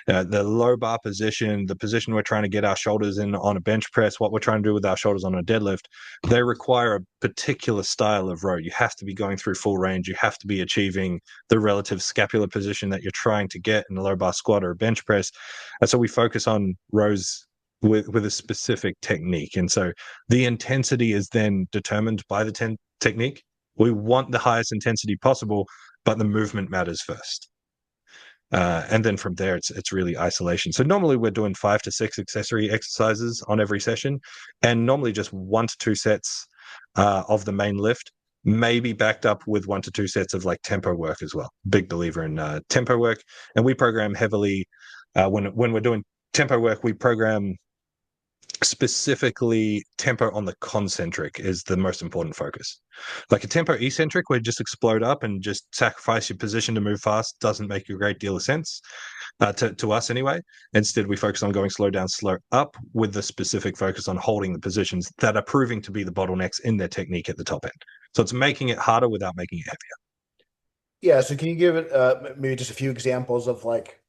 The low bar position, the position we're trying to get our shoulders in on a bench press, what we're trying to do with our shoulders on a deadlift, they require a particular style of row. You have to be going through full range. You have to be achieving the relative scapular position that you're trying to get in a low bar squat or a bench press. And so we focus on rows with a specific technique. And so the intensity is then determined by the technique. We want the highest intensity possible, but the movement matters first. And then from there, it's really isolation. So normally we're doing 5 to 6 accessory exercises on every session, and normally just 1 to 2 sets of the main lift, maybe backed up with 1 to 2 sets of like tempo work as well. Big believer in tempo work, and we program heavily when we're doing tempo work. We program specifically tempo on the concentric is the most important focus. Like a tempo eccentric where you just explode up and just sacrifice your position to move fast doesn't make a great deal of sense to us anyway. Instead, we focus on going slow down, slow up with the specific focus on holding the positions that are proving to be the bottlenecks in their technique at the top end. So it's making it harder without making it heavier. Yeah, so can you give it maybe just a few examples of like,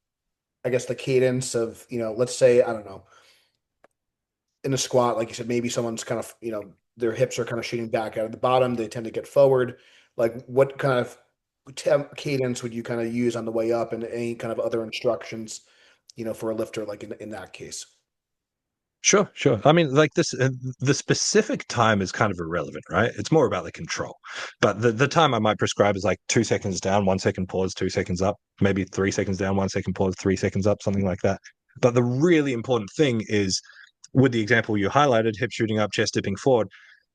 I guess the cadence of, let's say, I don't know, in a squat, like you said, maybe someone's kind of, their hips are kind of shooting back out of the bottom. They tend to get forward. Like what kind of cadence would you kind of use on the way up and any kind of other instructions, for a lifter, like in that case? Sure, sure. I mean, like this, the specific time is kind of irrelevant, right? It's more about the control. But the time I might prescribe is like 2 seconds down, 1 second pause, 2 seconds up, maybe 3 seconds down, 1 second pause, 3 seconds up, something like that. But the really important thing is with the example you highlighted, hip shooting up, chest dipping forward,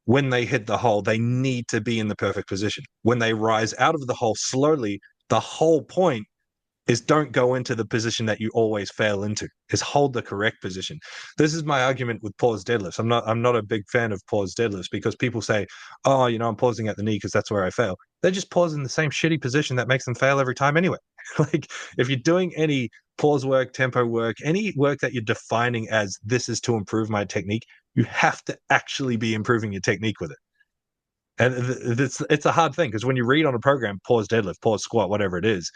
when they hit the hole, they need to be in the perfect position. When they rise out of the hole slowly, the whole point is don't go into the position that you always fail into, is hold the correct position. This is my argument with pause deadlifts. I'm not a big fan of pause deadlifts because people say, oh, I'm pausing at the knee because that's where I fail. They just pause in the same shitty position that makes them fail every time anyway. Like if you're doing any pause work, tempo work, any work that you're defining as this is to improve my technique, you have to actually be improving your technique with it. And it's a hard thing because when you read on a program, pause deadlift, pause squat, whatever it is,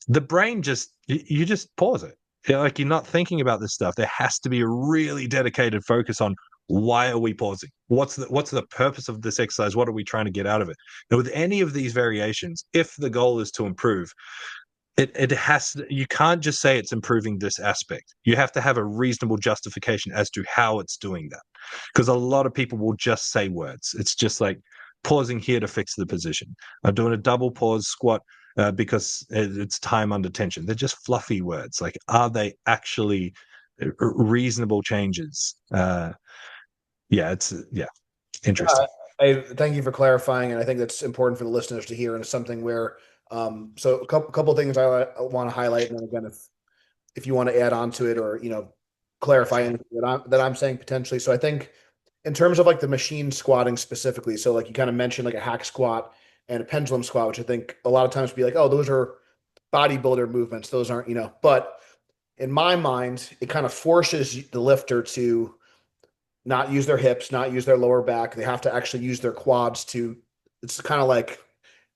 the brain just you just pause it. Yeah, like you're not thinking about this stuff. There has to be a really dedicated focus on why are we pausing? What's the purpose of this exercise? What are we trying to get out of it? And with any of these variations, if the goal is to improve, it has to, you can't just say it's improving this aspect. You have to have a reasonable justification as to how it's doing that. Because a lot of people will just say words. It's just like pausing here to fix the position. I'm doing a double pause squat because it's time under tension. They're just fluffy words. Like, are they actually reasonable changes? Yeah, Yeah, interesting. I thank you for clarifying, and I think that's important for the listeners to hear, and it's something where, so a couple things I want to highlight, and then again, if you want to add on to it or clarify anything that I'm saying potentially. So I think in terms of like the machine squatting specifically, so like you kind of mentioned like a hack squat and a pendulum squat, which I think a lot of times be like, oh, those are bodybuilder movements, those aren't, but in my mind, it kind of forces the lifter to not use their hips, not use their lower back. They have to actually use their quads to, it's kind of like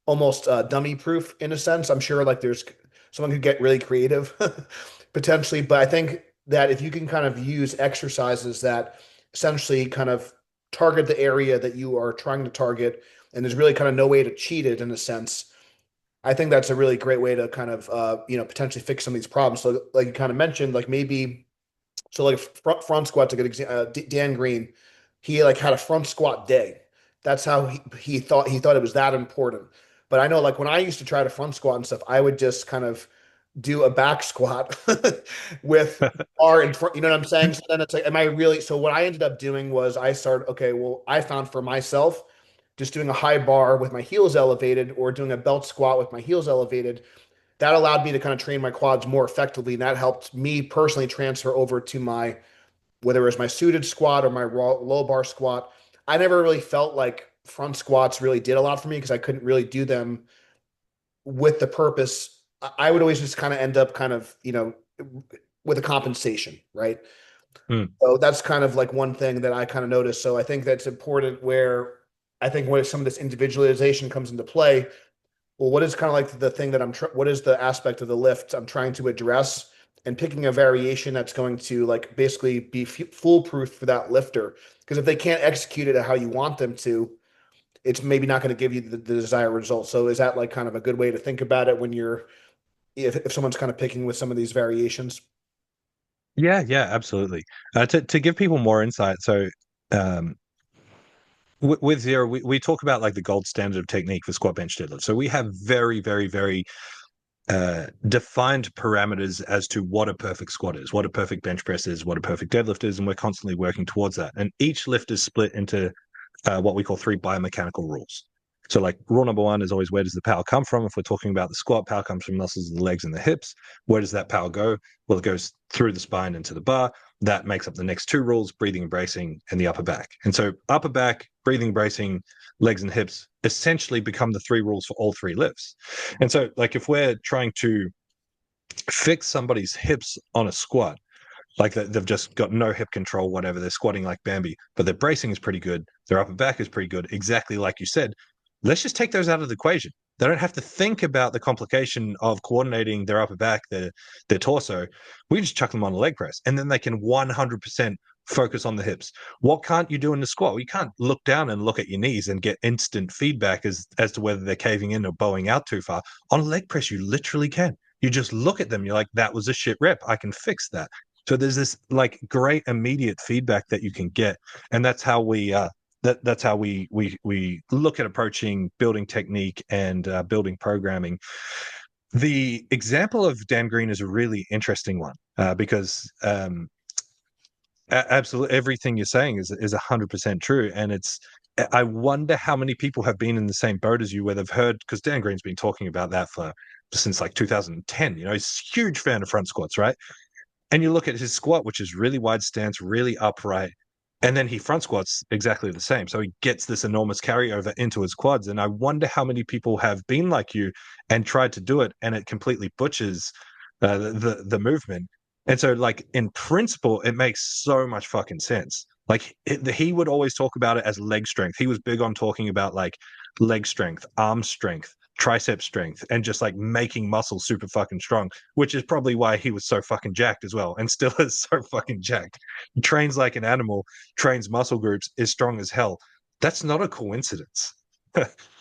almost dummy proof in a sense. I'm sure like there's someone could get really creative potentially, but I think that if you can kind of use exercises that essentially kind of target the area that you are trying to target, and there's really kind of no way to cheat it in a sense. I think that's a really great way to kind of potentially fix some of these problems. So like you kind of mentioned, like maybe so like front squat's a good example. Dan Green, he like had a front squat day. That's how he thought it was that important. But I know like when I used to try to front squat and stuff, I would just kind of do a back squat with bar in front. You know what I'm saying? So then it's like, am I really? So what I ended up doing was I started. Okay, well, I found for myself just doing a high bar with my heels elevated or doing a belt squat with my heels elevated that allowed me to kind of train my quads more effectively. And that helped me personally transfer over to my, whether it was my suited squat or my raw low bar squat. I never really felt like front squats really did a lot for me because I couldn't really do them with the purpose. I would always just kind of end up kind of, with a compensation, right? Mm. So that's kind of like one thing that I kind of noticed. So I think that's important where I think when some of this individualization comes into play, well, what is kind of like the thing that what is the aspect of the lift I'm trying to address and picking a variation that's going to like basically be foolproof for that lifter. Because if they can't execute it how you want them to, it's maybe not going to give you the desired result. So is that like kind of a good way to think about it when if someone's kind of picking with some of these variations? Yeah, absolutely. To give people more insight, so um, with zero, we talk about like the gold standard of technique for squat, bench, deadlift. So we have very, very, very defined parameters as to what a perfect squat is, what a perfect bench press is, what a perfect deadlift is, and we're constantly working towards that. And each lift is split into what we call three biomechanical rules. So, like rule number one is always where does the power come from? If we're talking about the squat, power comes from muscles of the legs and the hips. Where does that power go? Well, it goes through the spine into the bar. That makes up the next two rules: breathing and bracing, and the upper back. And so, upper back, breathing, bracing, legs and hips essentially become the three rules for all three lifts. And so, like if we're trying to fix somebody's hips on a squat, like they've just got no hip control, whatever. They're squatting like Bambi, but their bracing is pretty good. Their upper back is pretty good. Exactly like you said. Let's just take those out of the equation. They don't have to think about the complication of coordinating their upper back, their torso. We just chuck them on a leg press, and then they can 100% focus on the hips. What can't you do in the squat? You can't look down and look at your knees and get instant feedback as to whether they're caving in or bowing out too far. On a leg press, you literally can. You just look at them. You're like, that was a shit rep. I can fix that. So there's this like great immediate feedback that you can get, and that's how that's how we look at approaching building technique and building programming. The example of Dan Green is a really interesting one because absolutely everything you're saying is 100% true, and it's. I wonder how many people have been in the same boat as you, where they've heard because Dan Green's been talking about that for since like 2010. You know, he's a huge fan of front squats, right? And you look at his squat, which is really wide stance, really upright, and then he front squats exactly the same. So he gets this enormous carryover into his quads. And I wonder how many people have been like you and tried to do it, and it completely butchers the movement. And so, like in principle, it makes so much fucking sense. Like he would always talk about it as leg strength. He was big on talking about like leg strength, arm strength, tricep strength and just like making muscle super fucking strong, which is probably why he was so fucking jacked as well and still is so fucking jacked. He trains like an animal, trains muscle groups, is strong as hell. That's not a coincidence.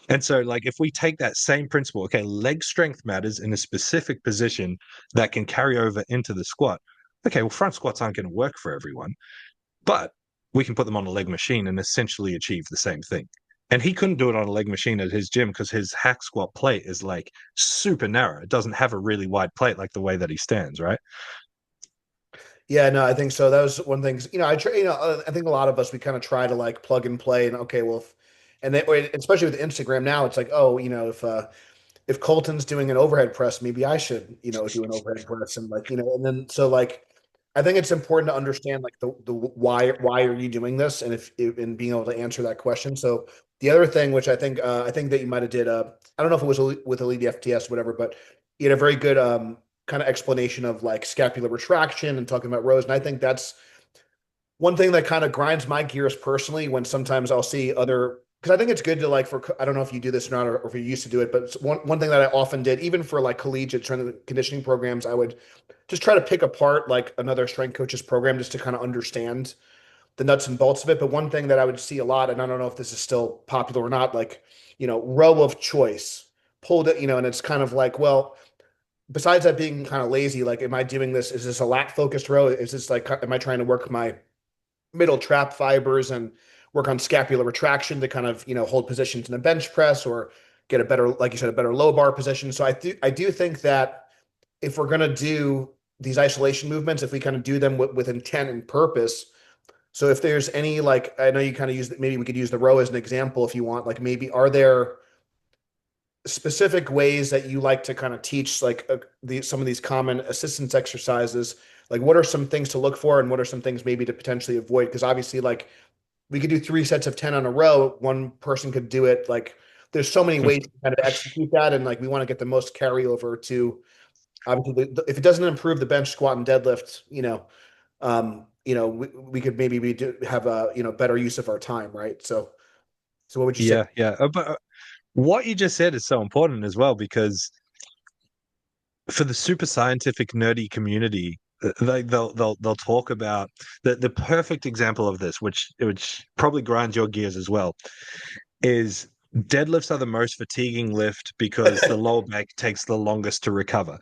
And so, like, if we take that same principle, okay, leg strength matters in a specific position that can carry over into the squat. Okay, well, front squats aren't going to work for everyone, but we can put them on a leg machine and essentially achieve the same thing. And he couldn't do it on a leg machine at his gym because his hack squat plate is like super narrow. It doesn't have a really wide plate like the way that he stands, right? Yeah, no, I think so. That was one thing. I try, I think a lot of us we kind of try to like plug and play, and okay, well, and then especially with Instagram now, it's like, oh, if Colton's doing an overhead press, maybe I should, do an overhead press, and like, and then so like, I think it's important to understand like the why are you doing this, and if and being able to answer that question. So the other thing, which I think that you might have did, I don't know if it was with Elite FTS or whatever, but you had a very good kind of explanation of like scapular retraction and talking about rows, and I think that's one thing that kind of grinds my gears personally when sometimes I'll see other because I think it's good to like for I don't know if you do this or not or if you used to do it, but it's one thing that I often did, even for like collegiate strength and conditioning programs, I would just try to pick apart like another strength coach's program just to kind of understand the nuts and bolts of it. But one thing that I would see a lot, and I don't know if this is still popular or not, like row of choice pulled it, and it's kind of like, well, besides that being kind of lazy, like, am I doing this? Is this a lat focused row? Is this like, am I trying to work my middle trap fibers and work on scapular retraction to kind of, hold positions in a bench press or get a better, like you said, a better low bar position. So I do think that if we're going to do these isolation movements, if we kind of do them with intent and purpose. So if there's any, like, I know you kind of use, maybe we could use the row as an example if you want, like maybe are there specific ways that you like to kind of teach like some of these common assistance exercises, like what are some things to look for and what are some things maybe to potentially avoid, because obviously like we could do 3 sets of 10 on a row, one person could do it, like there's so many ways to kind of execute that, and like we want to get the most carryover to obviously if it doesn't improve the bench squat and deadlift, we could maybe have a better use of our time, right? So what would you say? Yeah. But what you just said is so important as well because for the super scientific nerdy community, they'll talk about the perfect example of this, which probably grinds your gears as well, is deadlifts are the most fatiguing lift because the lower back takes the longest to recover.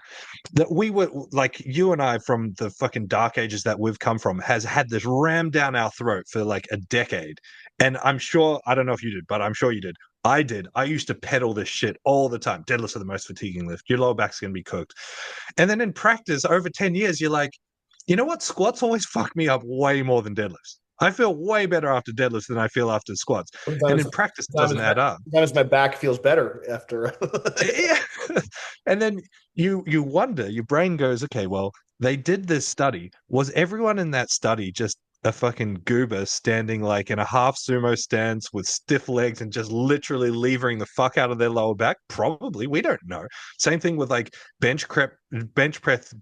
That we were like you and I from the fucking dark ages that we've come from has had this rammed down our throat for like a decade. And I'm sure, I don't know if you did, but I'm sure you did. I did. I used to peddle this shit all the time. Deadlifts are the most fatiguing lift. Your lower back's going to be cooked. And then in practice, over 10 years, you're like, you know what? Squats always fuck me up way more than deadlifts. I feel way better after deadlifts than I feel after squats. And Sometimes, in practice, it doesn't sometimes my, add up. sometimes my back feels better after. Yeah. And then you wonder, your brain goes, okay, well, they did this study. Was everyone in that study just a fucking goober standing like in a half sumo stance with stiff legs and just literally levering the fuck out of their lower back? Probably. We don't know. Same thing with like bench press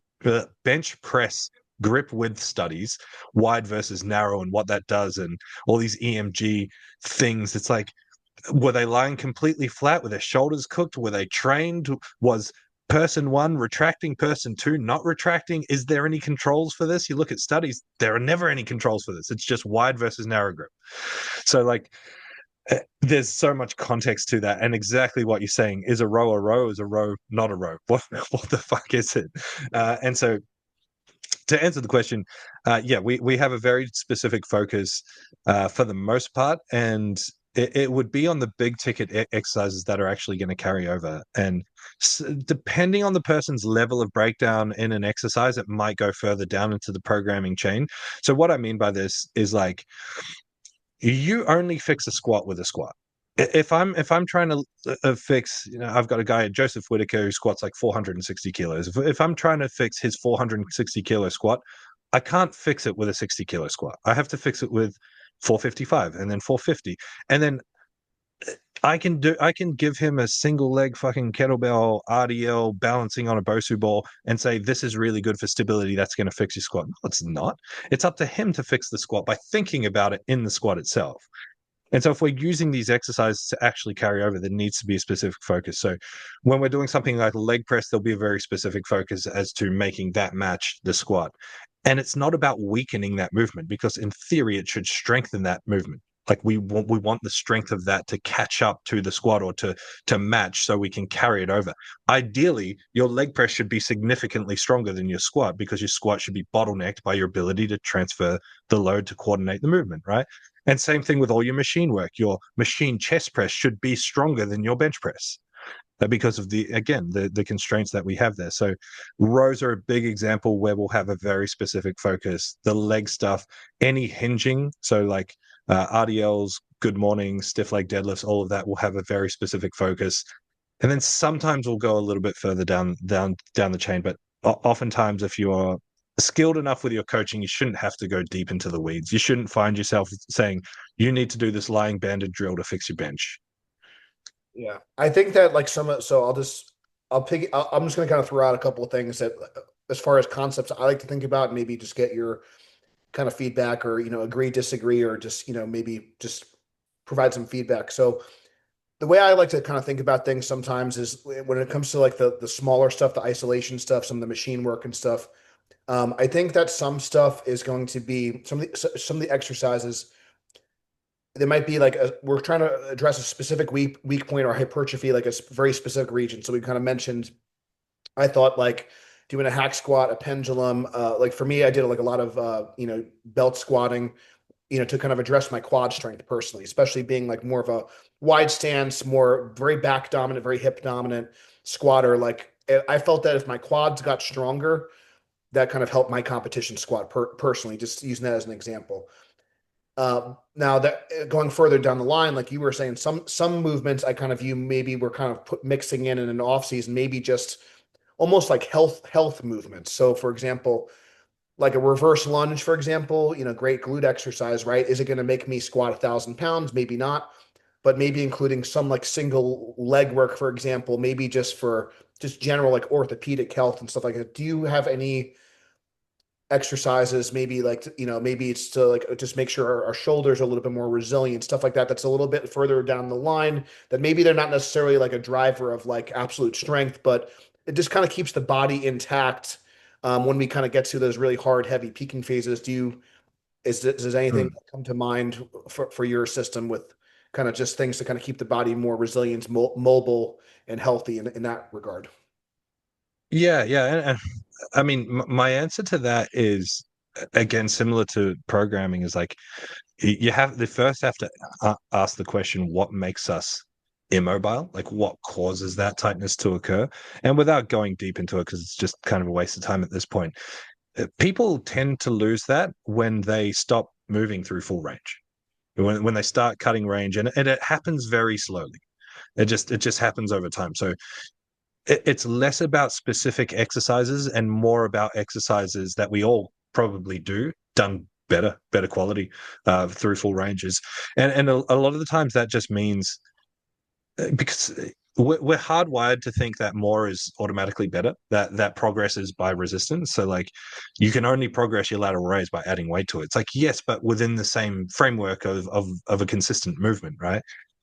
bench press grip width studies, wide versus narrow and what that does and all these EMG things. It's like were they lying completely flat? Were their shoulders cooked? Were they trained? Was person one retracting, person two not retracting? Is there any controls for this? You look at studies, there are never any controls for this. It's just wide versus narrow grip. So, like, there's so much context to that. And exactly what you're saying is a row, is a row, not a row. What the fuck is it? And so, to answer the question, yeah, we have a very specific focus for the most part, and it would be on the big ticket exercises that are actually going to carry over. And depending on the person's level of breakdown in an exercise, it might go further down into the programming chain. So what I mean by this is like you only fix a squat with a squat. If I'm trying to fix, I've got a guy, Joseph Whitaker, who squats like 460 kilos. If I'm trying to fix his 460 kilo squat, I can't fix it with a 60 kilo squat. I have to fix it with 455 and then 450, and then I can give him a single leg fucking kettlebell RDL balancing on a Bosu ball and say this is really good for stability. That's going to fix your squat. No, it's not. It's up to him to fix the squat by thinking about it in the squat itself. And so if we're using these exercises to actually carry over, there needs to be a specific focus. So when we're doing something like a leg press, there'll be a very specific focus as to making that match the squat. And it's not about weakening that movement, because in theory, it should strengthen that movement. Like we want the strength of that to catch up to the squat, or to match, so we can carry it over. Ideally, your leg press should be significantly stronger than your squat, because your squat should be bottlenecked by your ability to transfer the load to coordinate the movement, right? And same thing with all your machine work. Your machine chest press should be stronger than your bench press, because of the constraints that we have there. So rows are a big example where we'll have a very specific focus. The leg stuff, any hinging, so like RDLs, good morning, stiff leg deadlifts, all of that will have a very specific focus. And then sometimes we'll go a little bit further down the chain. But oftentimes, if you are skilled enough with your coaching, you shouldn't have to go deep into the weeds. You shouldn't find yourself saying you need to do this lying banded drill to fix your bench. Yeah, I think that like so I'm just gonna kind of throw out a couple of things that as far as concepts I like to think about, and maybe just get your kind of feedback, or agree, disagree, or just maybe just provide some feedback. So the way I like to kind of think about things sometimes is when it comes to like the smaller stuff, the isolation stuff, some of the machine work and stuff. I think that some stuff is going to be some of the exercises. There might be like we're trying to address a specific weak point or hypertrophy, like a very specific region. So we kind of mentioned, I thought like doing a hack squat, a pendulum. Like for me, I did like a lot of belt squatting, to kind of address my quad strength personally, especially being like more of a wide stance, more very back dominant, very hip dominant squatter. Like I felt that if my quads got stronger, that kind of helped my competition squat personally, just using that as an example. Now that going further down the line, like you were saying, some movements I kind of view maybe we're kind of mixing in an off season, maybe just almost like health movements. So for example, like a reverse lunge, for example, great glute exercise, right? Is it going to make me squat 1,000 pounds? Maybe not, but maybe including some like single leg work, for example, maybe just for just general like orthopedic health and stuff like that. Do you have any exercises, maybe like maybe it's to like just make sure our shoulders are a little bit more resilient, stuff like that, that's a little bit further down the line, that maybe they're not necessarily like a driver of like absolute strength, but it just kind of keeps the body intact when we kind of get to those really hard heavy peaking phases? Does anything Mm. come to mind for your system with kind of just things to kind of keep the body more resilient, mobile and healthy in that regard? Yeah, yeah, and I mean, my answer to that is again similar to programming. Is like you have to ask the question, what makes us immobile? Like, what causes that tightness to occur? And without going deep into it, because it's just kind of a waste of time at this point, people tend to lose that when they stop moving through full range. When they start cutting range, and it happens very slowly. It just happens over time. So it's less about specific exercises and more about exercises that we all probably do done better quality through full ranges. And a lot of the times that just means because we're hardwired to think that more is automatically better, that progress is by resistance. So like you can only progress your lateral raise by adding weight to it. It's like, yes, but within the same framework of a consistent movement, right?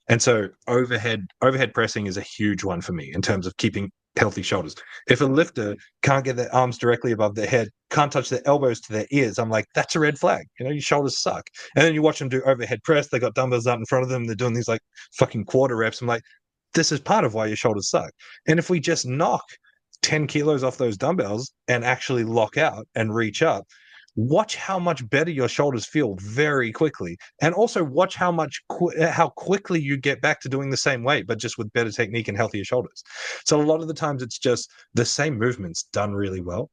And so overhead pressing is a huge one for me in terms of keeping healthy shoulders. If a lifter can't get their arms directly above their head, can't touch their elbows to their ears, I'm like, that's a red flag. Your shoulders suck. And then you watch them do overhead press, they got dumbbells out in front of them, they're doing these like fucking quarter reps. I'm like, this is part of why your shoulders suck. And if we just knock 10 kilos off those dumbbells and actually lock out and reach up, watch how much better your shoulders feel very quickly. And also watch how quickly you get back to doing the same weight, but just with better technique and healthier shoulders. So a lot of the times it's just the same movements done really well.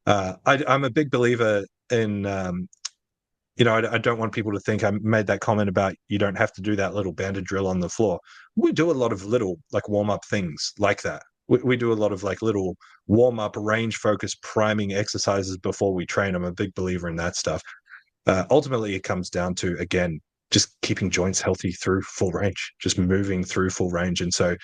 I'm a big believer in I don't want people to think I made that comment about you don't have to do that little banded drill on the floor. We do a lot of little like warm up things like that. We do a lot of like little warm up range focus priming exercises before we train. I'm a big believer in that stuff. Ultimately, it comes down to, again, just keeping joints healthy through full range, just moving through full range. And so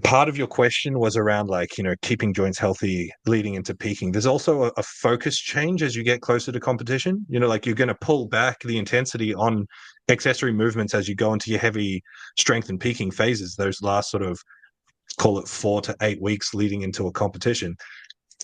part of your question was around like, keeping joints healthy leading into peaking. There's also a focus change as you get closer to competition. Like you're going to pull back the intensity on accessory movements as you go into your heavy strength and peaking phases, those last sort of, call it 4 to 8 weeks leading into a competition.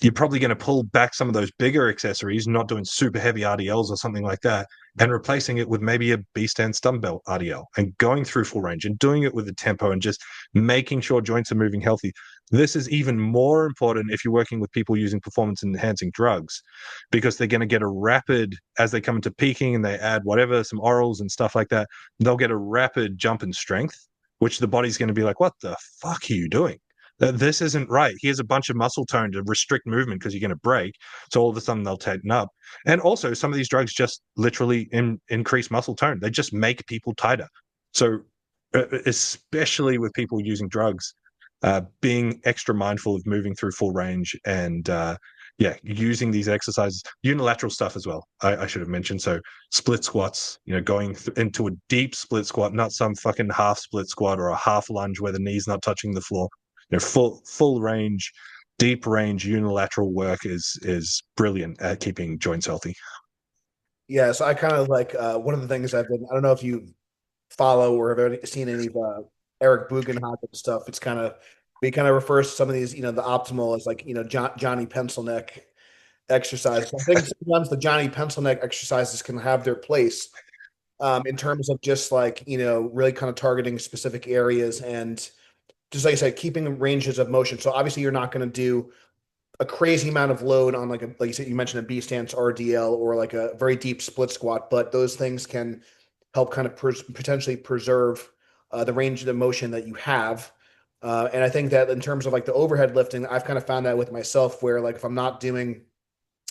You're probably going to pull back some of those bigger accessories, not doing super heavy RDLs or something like that, and replacing it with maybe a B stand dumbbell RDL and going through full range and doing it with the tempo and just making sure joints are moving healthy. This is even more important if you're working with people using performance enhancing drugs, because they're going to get a rapid, as they come into peaking and they add whatever, some orals and stuff like that, they'll get a rapid jump in strength, which the body's going to be like, what the fuck are you doing? This isn't right. Here's a bunch of muscle tone to restrict movement because you're going to break. So all of a sudden they'll tighten up. And also, some of these drugs just literally increase muscle tone. They just make people tighter. So, especially with people using drugs, being extra mindful of moving through full range and, yeah, using these exercises, unilateral stuff as well. I should have mentioned. So split squats, going into a deep split squat, not some fucking half split squat or a half lunge where the knee's not touching the floor. Full range, deep range unilateral work is brilliant at keeping joints healthy. Yeah, so I kind of like one of the things I don't know if you follow or have seen any of Eric Bugenhagen stuff. It's kind of, he kind of refers to some of these, the optimal as like, Johnny pencil neck exercises. I think sometimes the Johnny pencil neck exercises can have their place in terms of just like, really kind of targeting specific areas and just like I said, keeping ranges of motion. So obviously you're not going to do a crazy amount of load on like you said, you mentioned a B stance RDL or like a very deep split squat, but those things can help kind of potentially preserve the range of the motion that you have. And I think that in terms of like the overhead lifting, I've kind of found that with myself where like if I'm not doing,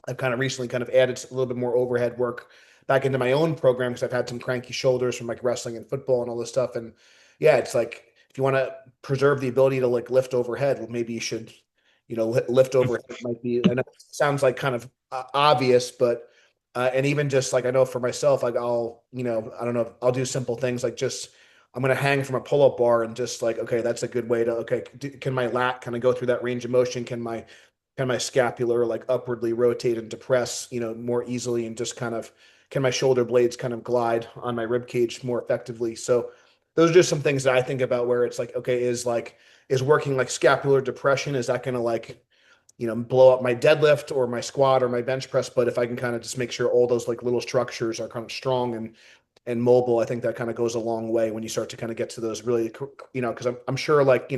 I've kind of recently kind of added a little bit more overhead work back into my own program because I've had some cranky shoulders from like wrestling and football and all this stuff. And yeah, it's like if you want to preserve the ability to like lift overhead, well, maybe you should, lift overhead might be. I know it sounds like kind of obvious, but and even just like I know for myself, like I'll, I don't know, I'll do simple things like just I'm gonna hang from a pull-up bar and just like okay, that's a good way to okay, can my lat kind of go through that range of motion? Can my scapular like upwardly rotate and depress, more easily and just kind of can my shoulder blades kind of glide on my rib cage more effectively? So those are just some things that I think about where it's like, okay, is working like scapular depression, is that gonna like, blow up my deadlift or my squat or my bench press? But if I can kind of just make sure all those like little structures are kind of strong and mobile, I think that kind of goes a long way when you start to kind of get to those really, because I'm sure like,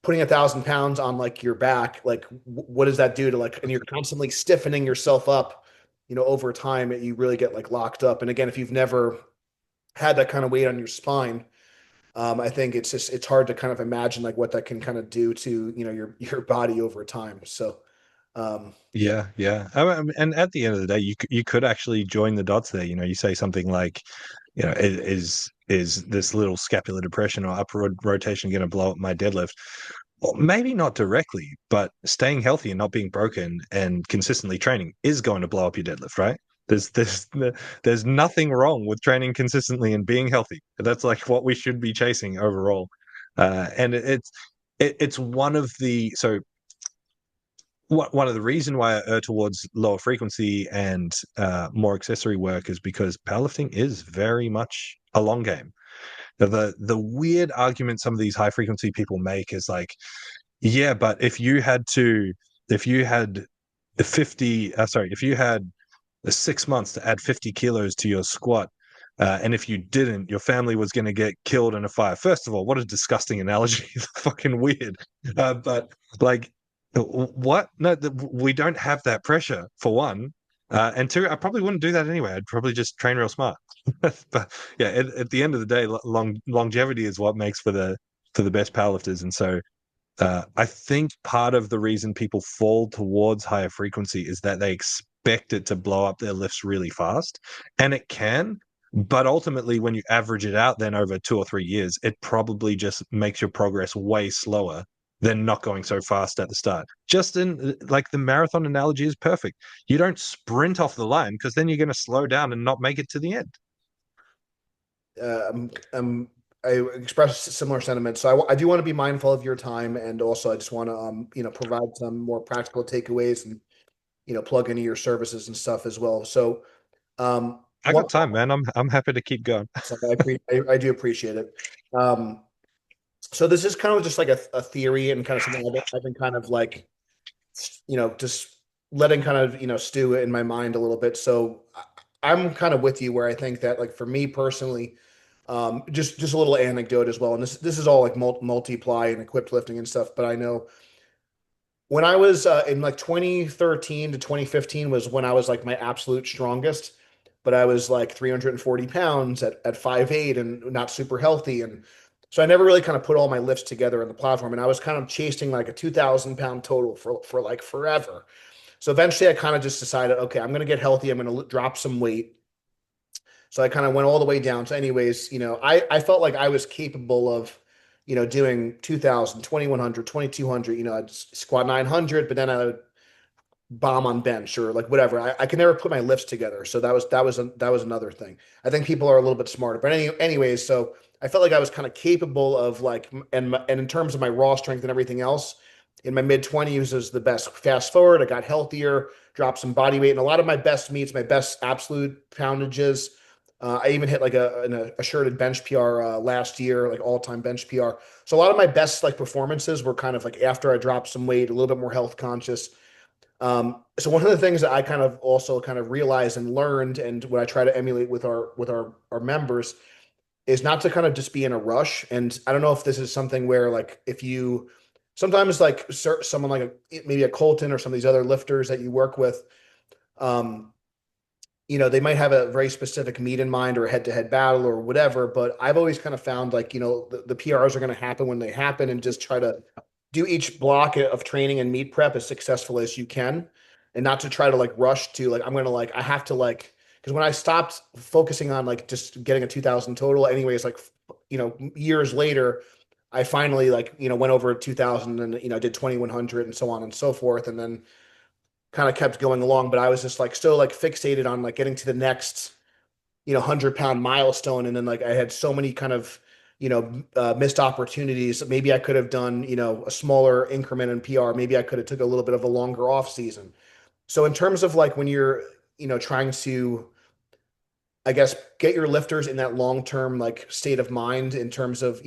putting 1,000 pounds on like your back, like what does that do to like, and you're constantly stiffening yourself up, over time, you really get like locked up. And again, if you've never had that kind of weight on your spine, I think it's hard to kind of imagine like what that can kind of do to, your body over time. So, um, Yeah, yeah. And at the end of the day, you could actually join the dots there. You say something like, is this little scapular depression or upward rotation going to blow up my deadlift? Well, maybe not directly, but staying healthy and not being broken and consistently training is going to blow up your deadlift, right? There's nothing wrong with training consistently and being healthy. That's like what we should be chasing overall. And it's one of the so one of the reason why I err towards lower frequency and more accessory work is because powerlifting is very much a long game. The weird argument some of these high frequency people make is like, yeah, but if you had the 50, sorry, if you had the 6 months to add 50 kilos to your squat, and if you didn't, your family was going to get killed in a fire. First of all, what a disgusting analogy! Fucking weird. But like, what? No, we don't have that pressure for one, and two, I probably wouldn't do that anyway. I'd probably just train real smart. But yeah, at the end of the day, longevity is what makes for the best powerlifters, and so I think part of the reason people fall towards higher frequency is that they expect it to blow up their lifts really fast, and it can. But ultimately, when you average it out, then over 2 or 3 years, it probably just makes your progress way slower than not going so fast at the start. Just in like the marathon analogy is perfect. You don't sprint off the line because then you're going to slow down and not make it to the end. I'm I express similar sentiments. So I do want to be mindful of your time, and also I just want to provide some more practical takeaways and plug into your services and stuff as well. So I got time, man. I'm happy to keep going. I do appreciate it. Um, so this is kind of just like a theory and kind of something I've been kind of like just letting kind of stew in my mind a little bit. So I'm kind of with you where I think that like for me personally. Just a little anecdote as well, and this is all like multiply and equipped lifting and stuff. But I know when I was in like 2013 to 2015 was when I was like my absolute strongest. But I was like 340 pounds at 5'8" and not super healthy, and so I never really kind of put all my lifts together in the platform. And I was kind of chasing like a 2,000 pound total for like forever. So eventually, I kind of just decided, okay, I'm gonna get healthy. I'm gonna drop some weight. So I kind of went all the way down. So, anyways, I felt like I was capable of, doing 2,000, 2,100, 2,200. I'd squat 900, but then I would bomb on bench or like whatever. I could never put my lifts together. So that was another thing. I think people are a little bit smarter. But anyways, so I felt like I was kind of capable of like, and in terms of my raw strength and everything else, in my mid 20s was the best. Fast forward, I got healthier, dropped some body weight, and a lot of my best meets, my best absolute poundages. I even hit like an assured bench PR last year, like all time bench PR. So a lot of my best like performances were kind of like after I dropped some weight, a little bit more health conscious. So one of the things that I kind of also kind of realized and learned, and what I try to emulate with our members, is not to kind of just be in a rush. And I don't know if this is something where like if you sometimes like someone like maybe a Colton or some of these other lifters that you work with, um, they might have a very specific meet in mind or a head-to-head battle or whatever. But I've always kind of found like, the PRs are going to happen when they happen, and just try to do each block of training and meet prep as successful as you can, and not to try to like rush to like, I'm going to like, I have to like, because when I stopped focusing on like just getting a 2,000 total, anyways, like, years later, I finally like, went over 2,000 and, did 2,100 and so on and so forth. And then kind of kept going along, but I was just like still like fixated on like getting to the next 100-pound milestone. And then like I had so many kind of missed opportunities. Maybe I could have done a smaller increment in PR. Maybe I could have took a little bit of a longer off season. So in terms of like when you're trying to, I guess, get your lifters in that long-term like state of mind, in terms of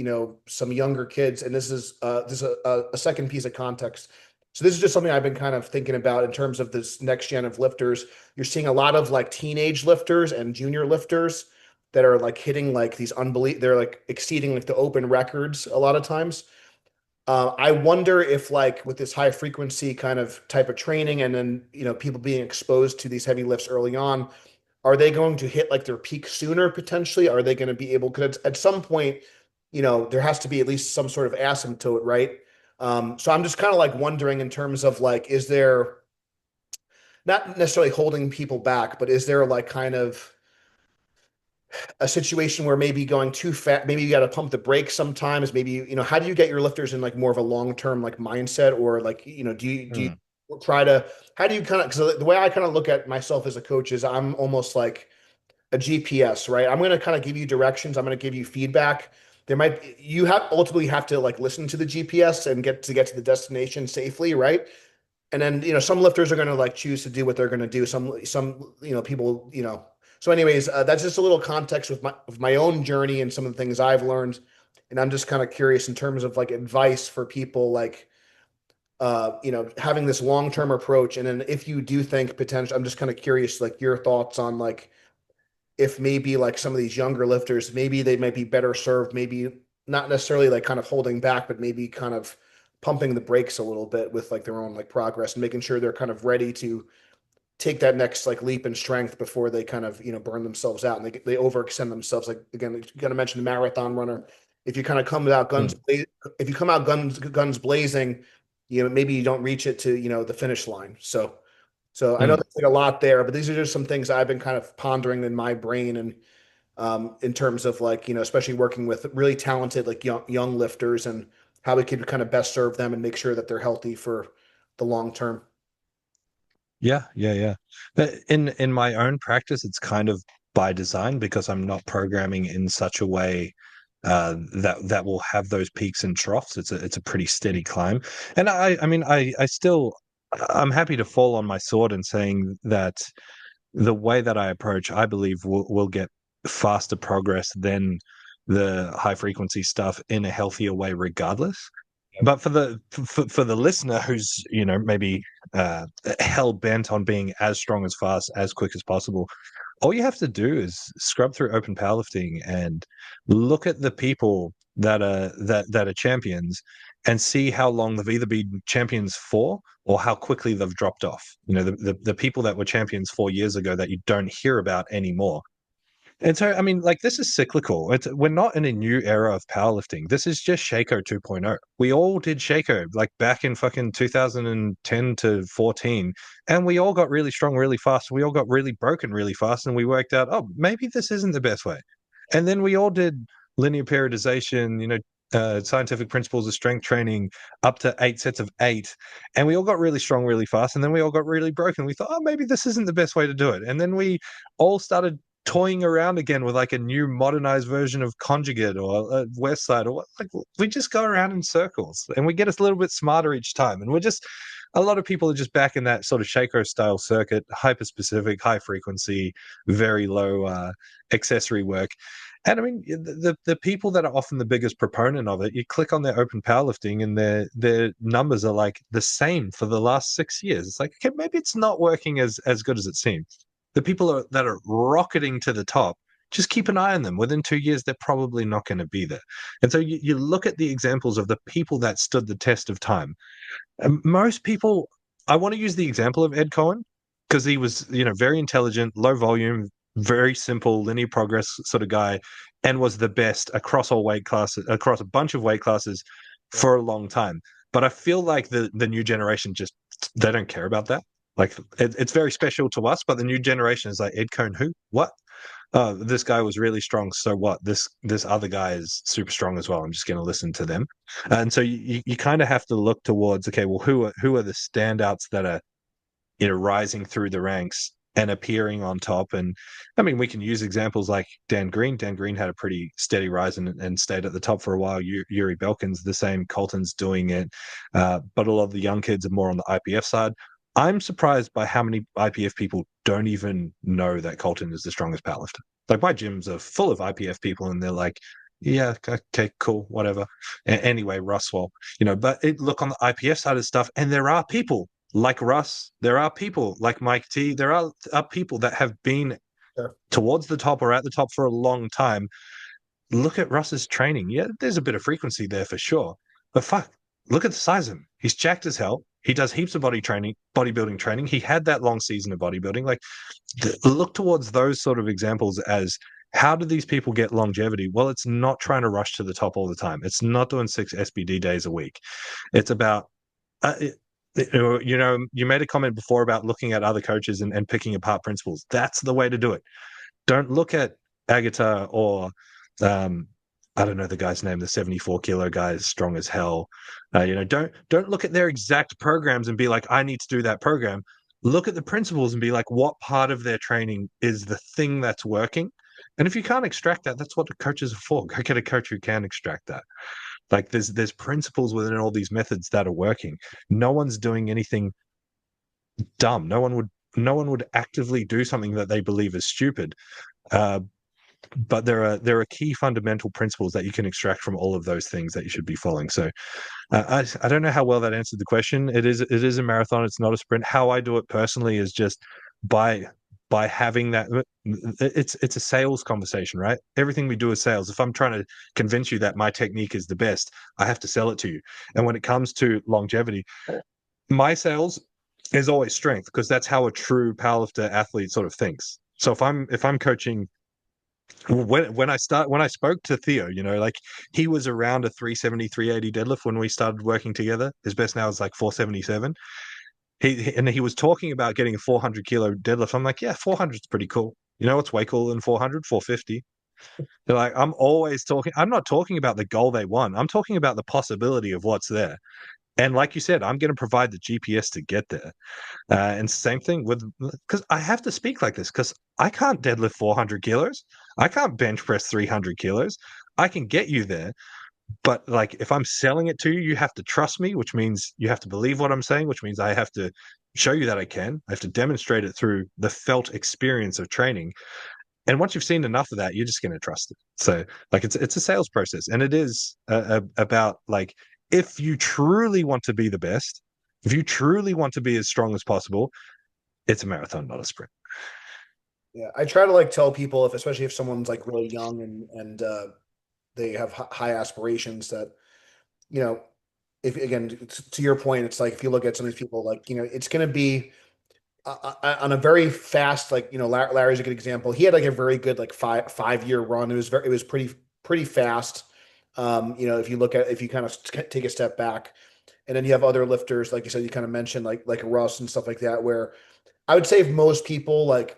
some younger kids. And this is a second piece of context. So this is just something I've been kind of thinking about in terms of this next gen of lifters. You're seeing a lot of like teenage lifters and junior lifters that are like hitting like these unbelievable, they're like exceeding like the open records a lot of times. I wonder if like with this high frequency kind of type of training, and then people being exposed to these heavy lifts early on, are they going to hit like their peak sooner potentially? Are they going to be able, because at some point, there has to be at least some sort of asymptote, right? So I'm just kind of like wondering in terms of like, is there not necessarily holding people back, but is there like kind of a situation where maybe going too fast, maybe you got to pump the brakes sometimes, maybe, how do you get your lifters in like more of a long-term like mindset, or like, do you Mm, try to, how do you kind of, because the way I kind of look at myself as a coach is I'm almost like a GPS, right? I'm going to kind of give you directions. I'm going to give you feedback. You have ultimately have to like listen to the GPS and get to the destination safely, right? And then, some lifters are going to like choose to do what they're going to do. Some, people, so anyways, that's just a little context with my own journey and some of the things I've learned. And I'm just kind of curious in terms of like advice for people like, having this long-term approach. And then if you do think potential, I'm just kind of curious, like your thoughts on like, if maybe like some of these younger lifters, maybe they might be better served, maybe not necessarily like kind of holding back, but maybe kind of pumping the brakes a little bit with like their own like progress, and making sure they're kind of ready to take that next like leap in strength before they kind of burn themselves out, and they overextend themselves. Like again, you got to mention the marathon runner. If you kind of come out mm, if you come out guns blazing, maybe you don't reach it to the finish line. So I know mm. there's like a lot there, but these are just some things I've been kind of pondering in my brain, and in terms of like, especially working with really talented like young lifters, and how we could kind of best serve them and make sure that they're healthy for the long term. Yeah, yeah, yeah. But in my own practice, it's kind of by design because I'm not programming in such a way that will have those peaks and troughs. It's a pretty steady climb, and I mean I still I'm happy to fall on my sword in saying that the way that I approach, I believe, will get faster progress than the high frequency stuff in a healthier way, regardless. But for the listener who's maybe hell bent on being as strong as fast as quick as possible, all you have to do is scrub through open powerlifting and look at the people that are champions and see how long they've either been champions for or how quickly they've dropped off. The people that were champions 4 years ago that you don't hear about anymore. And so, I mean, like, this is cyclical. We're not in a new era of powerlifting. This is just Shaco 2.0. We all did Shaco like back in fucking 2010 to 14, and we all got really strong really fast. We all got really broken really fast, and we worked out, oh, maybe this isn't the best way. And then we all did linear periodization, scientific principles of strength training up to 8 sets of 8, and we all got really strong really fast, and then we all got really broken. We thought, oh, maybe this isn't the best way to do it. And then we all started toying around again with like a new modernized version of conjugate or west side or like we just go around in circles and we get a little bit smarter each time, and we're just a lot of people are just back in that sort of Shaco style circuit, hyper specific, high frequency, very low accessory work. And I mean, the people that are often the biggest proponent of it, you click on their open powerlifting and their numbers are like the same for the last 6 years. It's like, okay, maybe it's not working as good as it seems. The people that are rocketing to the top, just keep an eye on them. Within 2 years, they're probably not going to be there. And so you look at the examples of the people that stood the test of time. And most people, I want to use the example of Ed Cohen because he was, very intelligent, low volume, very simple linear progress sort of guy, and was the best across all weight classes, across a bunch of weight classes for a long time. But I feel like the new generation just they don't care about that. Like it's very special to us, but the new generation is like Ed Cohn, who, what? Oh, this guy was really strong. So what? This other guy is super strong as well. I'm just going to listen to them. And so you kind of have to look towards, okay, well, who are the standouts that are rising through the ranks and appearing on top? And I mean, we can use examples like Dan Green. Dan Green had a pretty steady rise and stayed at the top for a while. Yuri Belkin's the same. Colton's doing it, but a lot of the young kids are more on the IPF side. I'm surprised by how many IPF people don't even know that Colton is the strongest powerlifter. Like my gyms are full of IPF people, and they're like, "Yeah, okay, cool, whatever." Anyway, Russ, well, but look on the IPF side of stuff, and there are people like Russ. There are people like Mike T. There are people that have been Sure. towards the top or at the top for a long time. Look at Russ's training. Yeah, there's a bit of frequency there for sure. But fuck, look at the size of him. He's jacked as hell. He does heaps of bodybuilding training. He had that long season of bodybuilding. Like, look towards those sort of examples as how do these people get longevity? Well, it's not trying to rush to the top all the time. It's not doing 6 SBD days a week. It's about, uh, you made a comment before about looking at other coaches and picking apart principles. That's the way to do it. Don't look at Agata or um, I don't know the guy's name, the 74 kilo guy is strong as hell. Don't look at their exact programs and be like, I need to do that program. Look at the principles and be like, what part of their training is the thing that's working? And if you can't extract that, that's what the coaches are for. Go get a coach who can extract that. Like there's principles within all these methods that are working. No one's doing anything dumb. No one would actively do something that they believe is stupid. Uh, but there are key fundamental principles that you can extract from all of those things that you should be following. So I don't know how well that answered the question. It is a marathon. It's not a sprint. How I do it personally is just by having that. It's a sales conversation, right? Everything we do is sales. If I'm trying to convince you that my technique is the best, I have to sell it to you. And when it comes to longevity, my sales is always strength because that's how a true powerlifter athlete sort of thinks. So if I'm coaching when I spoke to Theo, like he was around a 370, 380 deadlift when we started working together. His best now is like 477. And he was talking about getting a 400 kilo deadlift. I'm like, yeah, 400 is pretty cool. You know what's way cooler than 400? 450. They're like, I'm not talking about the goal they want. I'm talking about the possibility of what's there. And like you said, I'm going to provide the GPS to get there. And same thing with because I have to speak like this because I can't deadlift 400 kilos. I can't bench press 300 kilos. I can get you there, but like if I'm selling it to you, you have to trust me, which means you have to believe what I'm saying, which means I have to show you that I can. I have to demonstrate it through the felt experience of training. And once you've seen enough of that, you're just going to trust it. So like it's a sales process, and it is about like if you truly want to be the best, if you truly want to be as strong as possible, it's a marathon, not a sprint. Yeah, I try to like tell people if, especially if someone's like really young and they have high aspirations that, you know, if again to your point, it's like if you look at some of these people, like it's going to be on a very fast, like Larry's a good example. He had like a very good like five-year run. It was pretty fast. If you kind of take a step back, and then you have other lifters, like you said, you kind of mentioned like Russ and stuff like that, where I would say if most people like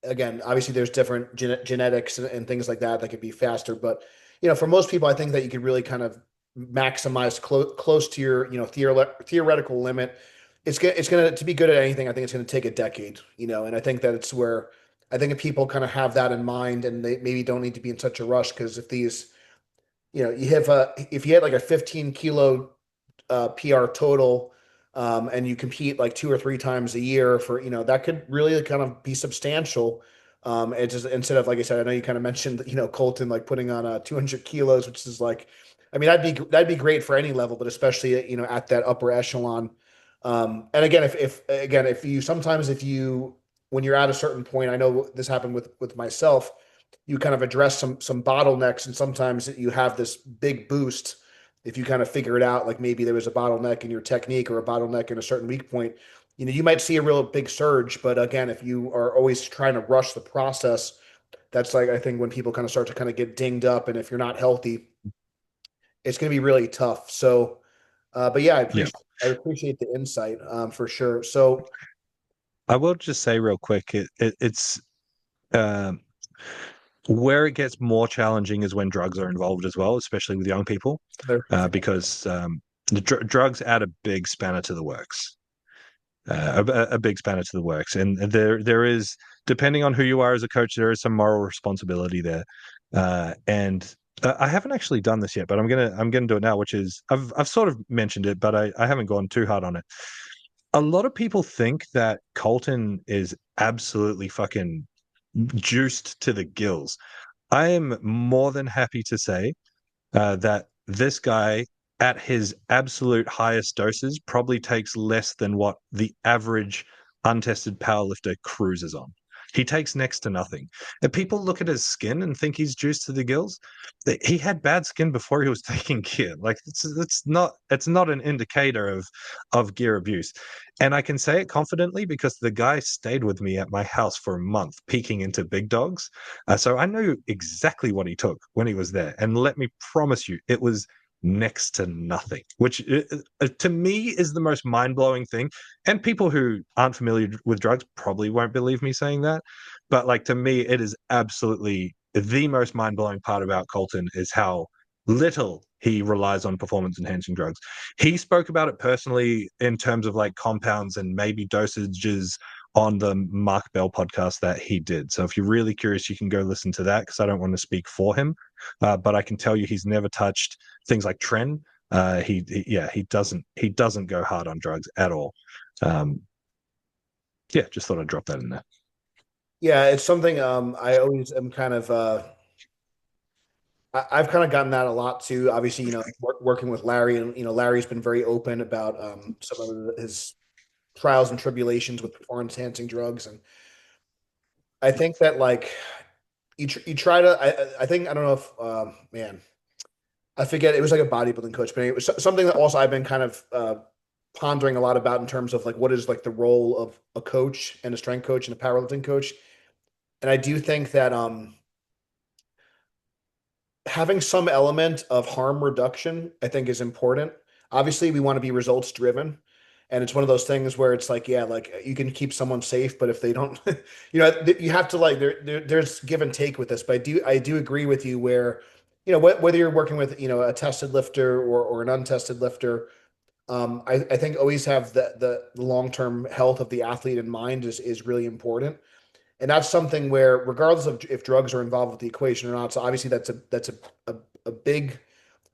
again, obviously there's different genetics and things like that could be faster, but for most people, I think that you could really kind of maximize close to your theoretical limit. It's gonna to be good at anything. I think it's gonna take a decade, and I think that it's where I think if people kind of have that in mind and they maybe don't need to be in such a rush because if these you have if you had like a 15 kilo PR total, and you compete like 2 or 3 times a year for, that could really kind of be substantial. It's just instead of, like I said, I know you kind of mentioned, Colton like putting on 200 kilos, which is like, I mean, that'd be great for any level, but especially, at that upper echelon. And again, if you sometimes if you when you're at a certain point, I know this happened with myself, you kind of address some bottlenecks, and sometimes you have this big boost if you kind of figure it out, like maybe there was a bottleneck in your technique or a bottleneck in a certain weak point, you might see a real big surge. But again, if you are always trying to rush the process, that's like I think when people kind of start to kind of get dinged up, and if you're not healthy, it's going to be really tough. So, but yeah, Yeah. I appreciate the insight for sure. So I will just say real quick, it's um, where it gets more challenging is when drugs are involved as well, especially with young people, there, because the drugs add a big spanner to the works. A big spanner to the works, and there is, depending on who you are as a coach, there is some moral responsibility there, and I haven't actually done this yet, but I'm gonna do it now, which is I've sort of mentioned it, but I haven't gone too hard on it. A lot of people think that Colton is absolutely fucking juiced to the gills. I am more than happy to say that this guy, at his absolute highest doses, probably takes less than what the average untested powerlifter cruises on. He takes next to nothing. And people look at his skin and think he's juiced to the gills. He had bad skin before he was taking gear. Like it's not an indicator of gear abuse. And I can say it confidently because the guy stayed with me at my house for a month, peeking into big dogs. So I know exactly what he took when he was there. And let me promise you, it was next to nothing, which to me is the most mind blowing thing. And people who aren't familiar with drugs probably won't believe me saying that. But like to me, it is absolutely the most mind blowing part about Colton is how little he relies on performance enhancing drugs. He spoke about it personally in terms of like compounds and maybe dosages on the Mark Bell podcast that he did. So if you're really curious, you can go listen to that because I don't want to speak for him, but I can tell you he's never touched things like Tren. Yeah, he doesn't go hard on drugs at all. Um, yeah, just thought I'd drop that in there. yeah, it's something I always am kind of I've kind of gotten that a lot too. Obviously, working with Larry, and Larry's been very open about some of his trials and tribulations with performance enhancing drugs, and I think that like you try to I think I don't know if man I forget, it was like a bodybuilding coach, but it was something that also I've been kind of pondering a lot about in terms of like what is like the role of a coach and a strength coach and a powerlifting coach, and I do think that having some element of harm reduction, I think, is important. Obviously, we want to be results driven. And it's one of those things where it's like, yeah, like you can keep someone safe, but if they don't, you have to like, there's give and take with this. But I do agree with you where, whether you're working with, a tested lifter or an untested lifter, I think always have the long-term health of the athlete in mind is really important. And that's something where, regardless of if drugs are involved with the equation or not, so obviously a, a big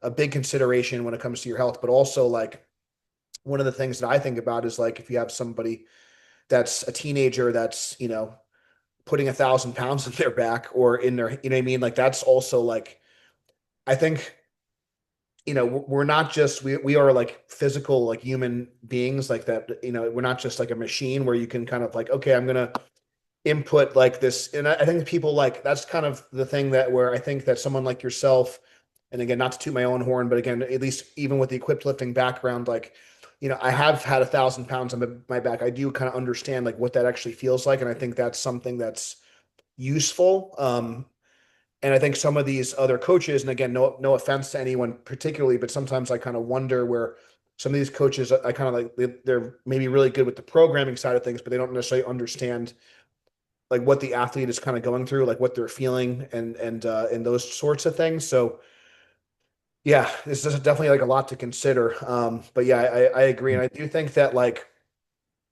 a big consideration when it comes to your health. But also, like, one of the things that I think about is like if you have somebody that's a teenager that's, putting 1,000 pounds in their back or in their, you know what I mean? Like that's also like, I think, we're not just, we are like physical, like human beings like that, we're not just like a machine where you can kind of like, okay, I'm going to input like this. And I think people like, that's kind of the thing that where I think that someone like yourself, and again, not to toot my own horn, but again, at least even with the equipped lifting background, like, I have had 1,000 pounds on my back. I do kind of understand like what that actually feels like. And I think that's something that's useful. And I think some of these other coaches, and again, no offense to anyone particularly, but sometimes I kind of wonder where some of these coaches, I kind of like they're maybe really good with the programming side of things, but they don't necessarily understand like what the athlete is kind of going through, like what they're feeling, and those sorts of things. So yeah, this is definitely like a lot to consider. But yeah, I agree, and I do think that like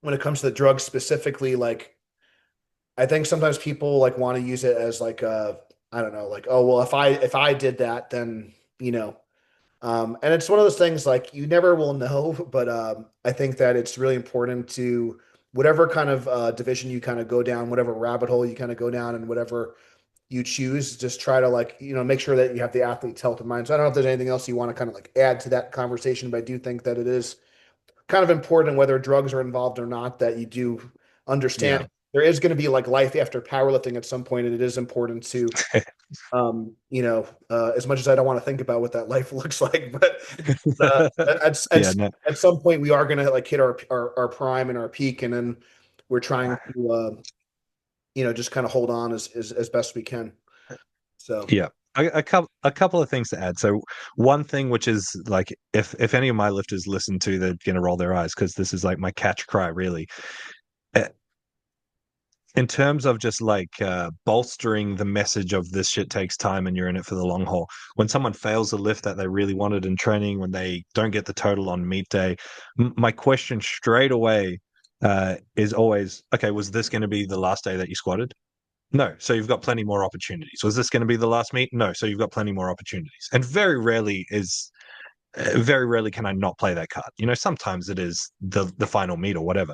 when it comes to the drugs specifically, like I think sometimes people like want to use it as like I don't know, like, oh well, if I did that, then you know. And it's one of those things like you never will know, but I think that it's really important to whatever kind of division you kind of go down, whatever rabbit hole you kind of go down, and whatever you choose, just try to like, make sure that you have the athlete's health in mind. So I don't know if there's anything else you want to kind of like add to that conversation, but I do think that it is kind of important whether drugs are involved or not, that you do Yeah. understand there is going to be like life after powerlifting at some point, and it is important to as much as I don't want to think about what that life looks like, but Yeah, no, at some point we are going to like hit our prime and our peak, and then we're trying to just kind of hold on as best we can. So yeah. A couple of things to add. So one thing which is like if any of my lifters listen to, they're gonna roll their eyes because this is like my catch cry really. Uh, In terms of just like bolstering the message of this shit takes time and you're in it for the long haul. When someone fails a lift that they really wanted in training, when they don't get the total on meet day, my question straight away is always, okay, was this going to be the last day that you squatted? No. So you've got plenty more opportunities. Was this going to be the last meet? No. So you've got plenty more opportunities. And very rarely can I not play that card. Sometimes it is the final meet or whatever.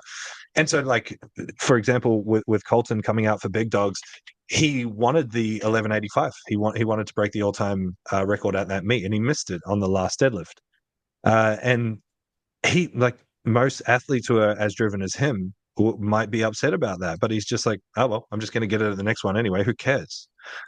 And so, like, for example, with Colton coming out for big dogs, he wanted the 1185. He wanted to break the all time record at that meet, and he missed it on the last deadlift. And he, like most athletes who are as driven as him, might be upset about that, but he's just like, oh well, I'm just going to get it at the next one anyway. Who cares?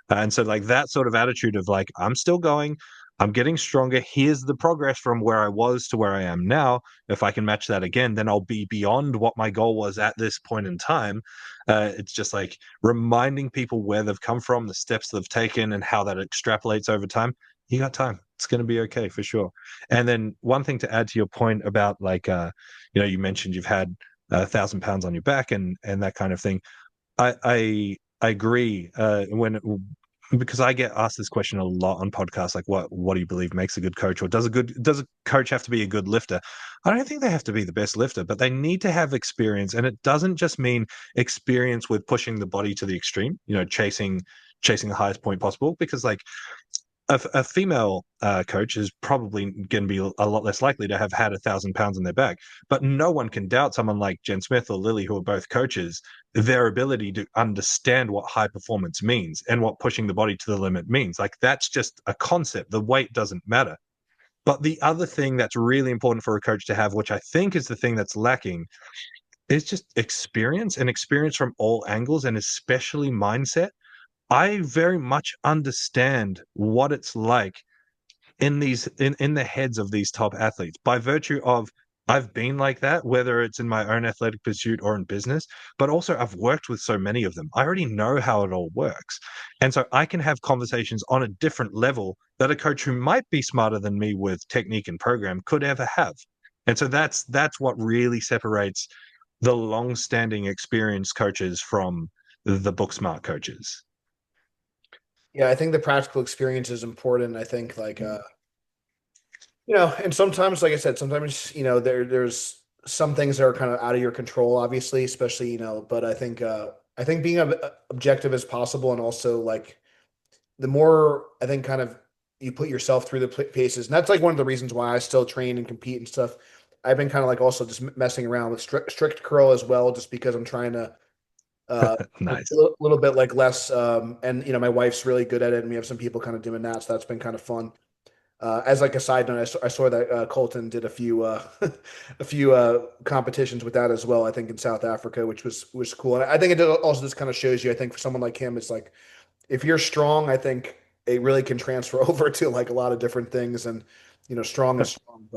And so, like that sort of attitude of like, I'm still going, I'm getting stronger. Here's the progress from where I was to where I am now. If I can match that again, then I'll be beyond what my goal was at this point in time. It's just like reminding people where they've come from, the steps they've taken, and how that extrapolates over time. You got time. It's going to be okay for sure. And then one thing to add to your point about like, you mentioned you've had 1,000 pounds on your back and that kind of thing. I agree. Because I get asked this question a lot on podcasts, like what do you believe makes a good coach, or does a coach have to be a good lifter? I don't think they have to be the best lifter, but they need to have experience, and it doesn't just mean experience with pushing the body to the extreme, chasing the highest point possible, because like a female coach is probably going to be a lot less likely to have had 1,000 pounds in their back. But no one can doubt someone like Jen Smith or Lilley, who are both coaches, their ability to understand what high performance means and what pushing the body to the limit means. Like that's just a concept. The weight doesn't matter. But the other thing that's really important for a coach to have, which I think is the thing that's lacking, is just experience, and experience from all angles, and especially mindset. I very much understand what it's like in the heads of these top athletes by virtue of I've been like that, whether it's in my own athletic pursuit or in business, but also I've worked with so many of them. I already know how it all works. And so I can have conversations on a different level that a coach who might be smarter than me with technique and program could ever have. And so that's what really separates the long-standing experienced coaches from the book smart coaches. yeah, I think the practical experience is important. I think like and sometimes, like I said, sometimes, there's some things that are kind of out of your control, obviously, especially, but I think I think being objective as possible, and also like the more I think kind of you put yourself through the paces, and that's like one of the reasons why I still train and compete and stuff. I've been kind of like also just messing around with strict curl as well, just because I'm trying to a Nice. little bit like less. And my wife's really good at it, and we have some people kind of doing that, so that's been kind of fun. As like a side note, I saw that Colton did a few a few competitions with that as well. I think in South Africa, which was cool. And I think it also just kind of shows you. I think for someone like him, it's like if you're strong, I think it really can transfer over to like a lot of different things. And strong is strong.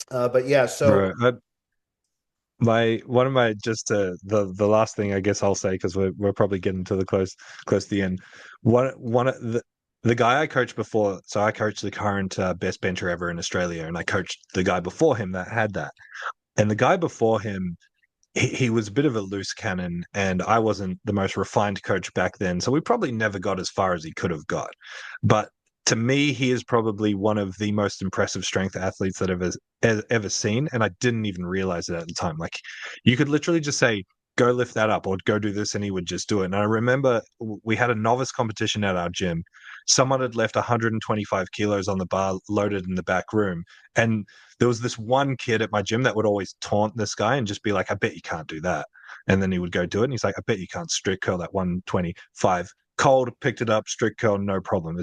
But yeah. So Bro, my one of my just the last thing I guess I'll say because we're probably getting to the close to the end. One of the guy I coached before, so I coached the current best bencher ever in Australia, and I coached the guy before him that had that, and the guy before him he was a bit of a loose cannon, and I wasn't the most refined coach back then, so we probably never got as far as he could have got. But to me, he is probably one of the most impressive strength athletes that I've ever seen, and I didn't even realize it at the time. Like, you could literally just say, "Go lift that up," or "Go do this," and he would just do it. And I remember we had a novice competition at our gym. Someone had left 125 kilos on the bar loaded in the back room, and there was this one kid at my gym that would always taunt this guy and just be like, "I bet you can't do that." And then he would go do it. And he's like, "I bet you can't strict curl that 125." Cold, picked it up, strict curl, no problem.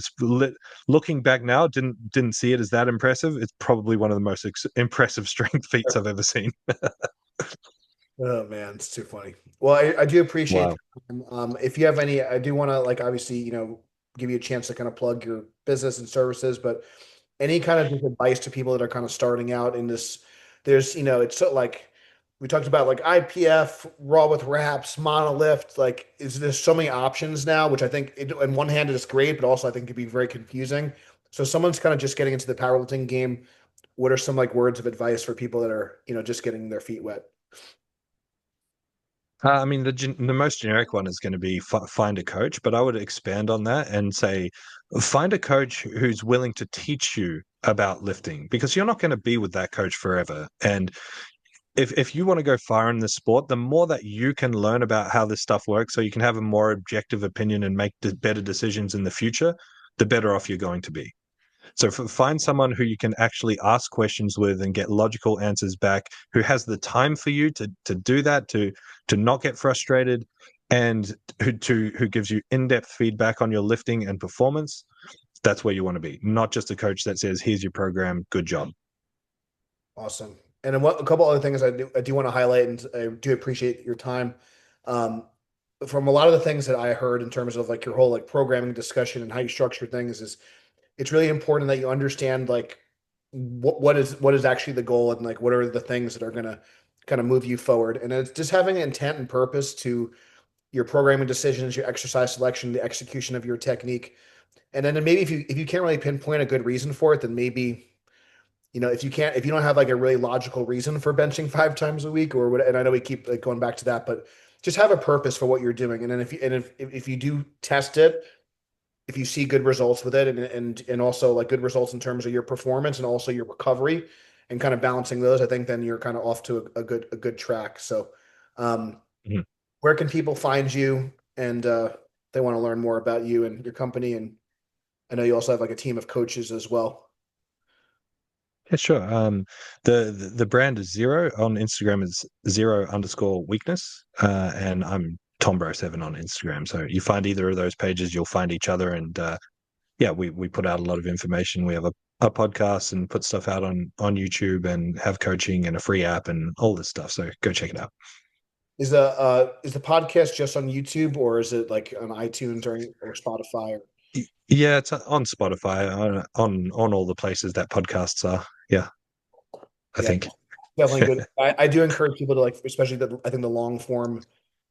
Looking back now, didn't see it as that impressive. It's probably one of the most impressive strength feats I've ever seen. oh man, it's too funny. Well, I do appreciate Wow. the time. If you have any, I do want to like obviously give you a chance to kind of plug your business and services, but any kind of just advice to people that are kind of starting out in this. There's it's so like we talked about like IPF, raw with wraps, monolift. Like, is there's so many options now, which I think on one hand it's great, but also I think could be very confusing. So, if someone's kind of just getting into the powerlifting game. What are some like words of advice for people that are just getting their feet wet? I mean, the most generic one is going to be find a coach, but I would expand on that and say find a coach who's willing to teach you about lifting because you're not going to be with that coach forever. And if you want to go far in the sport, the more that you can learn about how this stuff works, so you can have a more objective opinion and make better decisions in the future, the better off you're going to be. So find someone who you can actually ask questions with and get logical answers back, who has the time for you to do that, to not get frustrated, and who gives you in-depth feedback on your lifting and performance. That's where you want to be, not just a coach that says, "Here's your program, good job." Awesome. And then a couple other things I do want to highlight, and I do appreciate your time. Um, from a lot of the things that I heard in terms of like your whole like programming discussion and how you structure things is it's really important that you understand like what is actually the goal, and like what are the things that are gonna kind of move you forward. And it's just having an intent and purpose to your programming decisions, your exercise selection, the execution of your technique. And then maybe if you can't really pinpoint a good reason for it, then maybe if you don't have like a really logical reason for benching 5 times a week or what, and I know we keep like going back to that, but just have a purpose for what you're doing. And then if you do test it, if you see good results with it, and also like good results in terms of your performance and also your recovery and kind of balancing those, I think then you're kind of off to a good track. So, um, Mhm. where can people find you, and they want to learn more about you and your company? And I know you also have like a team of coaches as well. Yeah, sure. The brand is Zero on Instagram is zero_weakness, and I'm Tombro7 on Instagram. So you find either of those pages, you'll find each other, and yeah, we put out a lot of information. We have a podcast and put stuff out on YouTube and have coaching and a free app and all this stuff. So go check it out. Is the podcast just on YouTube, or is it like on iTunes or Spotify? Yeah, it's on Spotify, on all the places that podcasts are. Yeah, I Yeah, think. definitely good. I do encourage people to like, especially I think the long form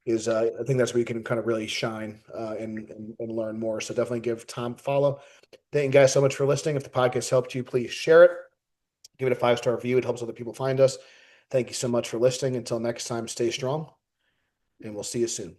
is, I think that's where you can kind of really shine and learn more. So definitely give Tom a follow. Thank you guys so much for listening. If the podcast helped you, please share it. Give it a 5-star review. It helps other people find us. Thank you so much for listening. Until next time, stay strong, and we'll see you soon.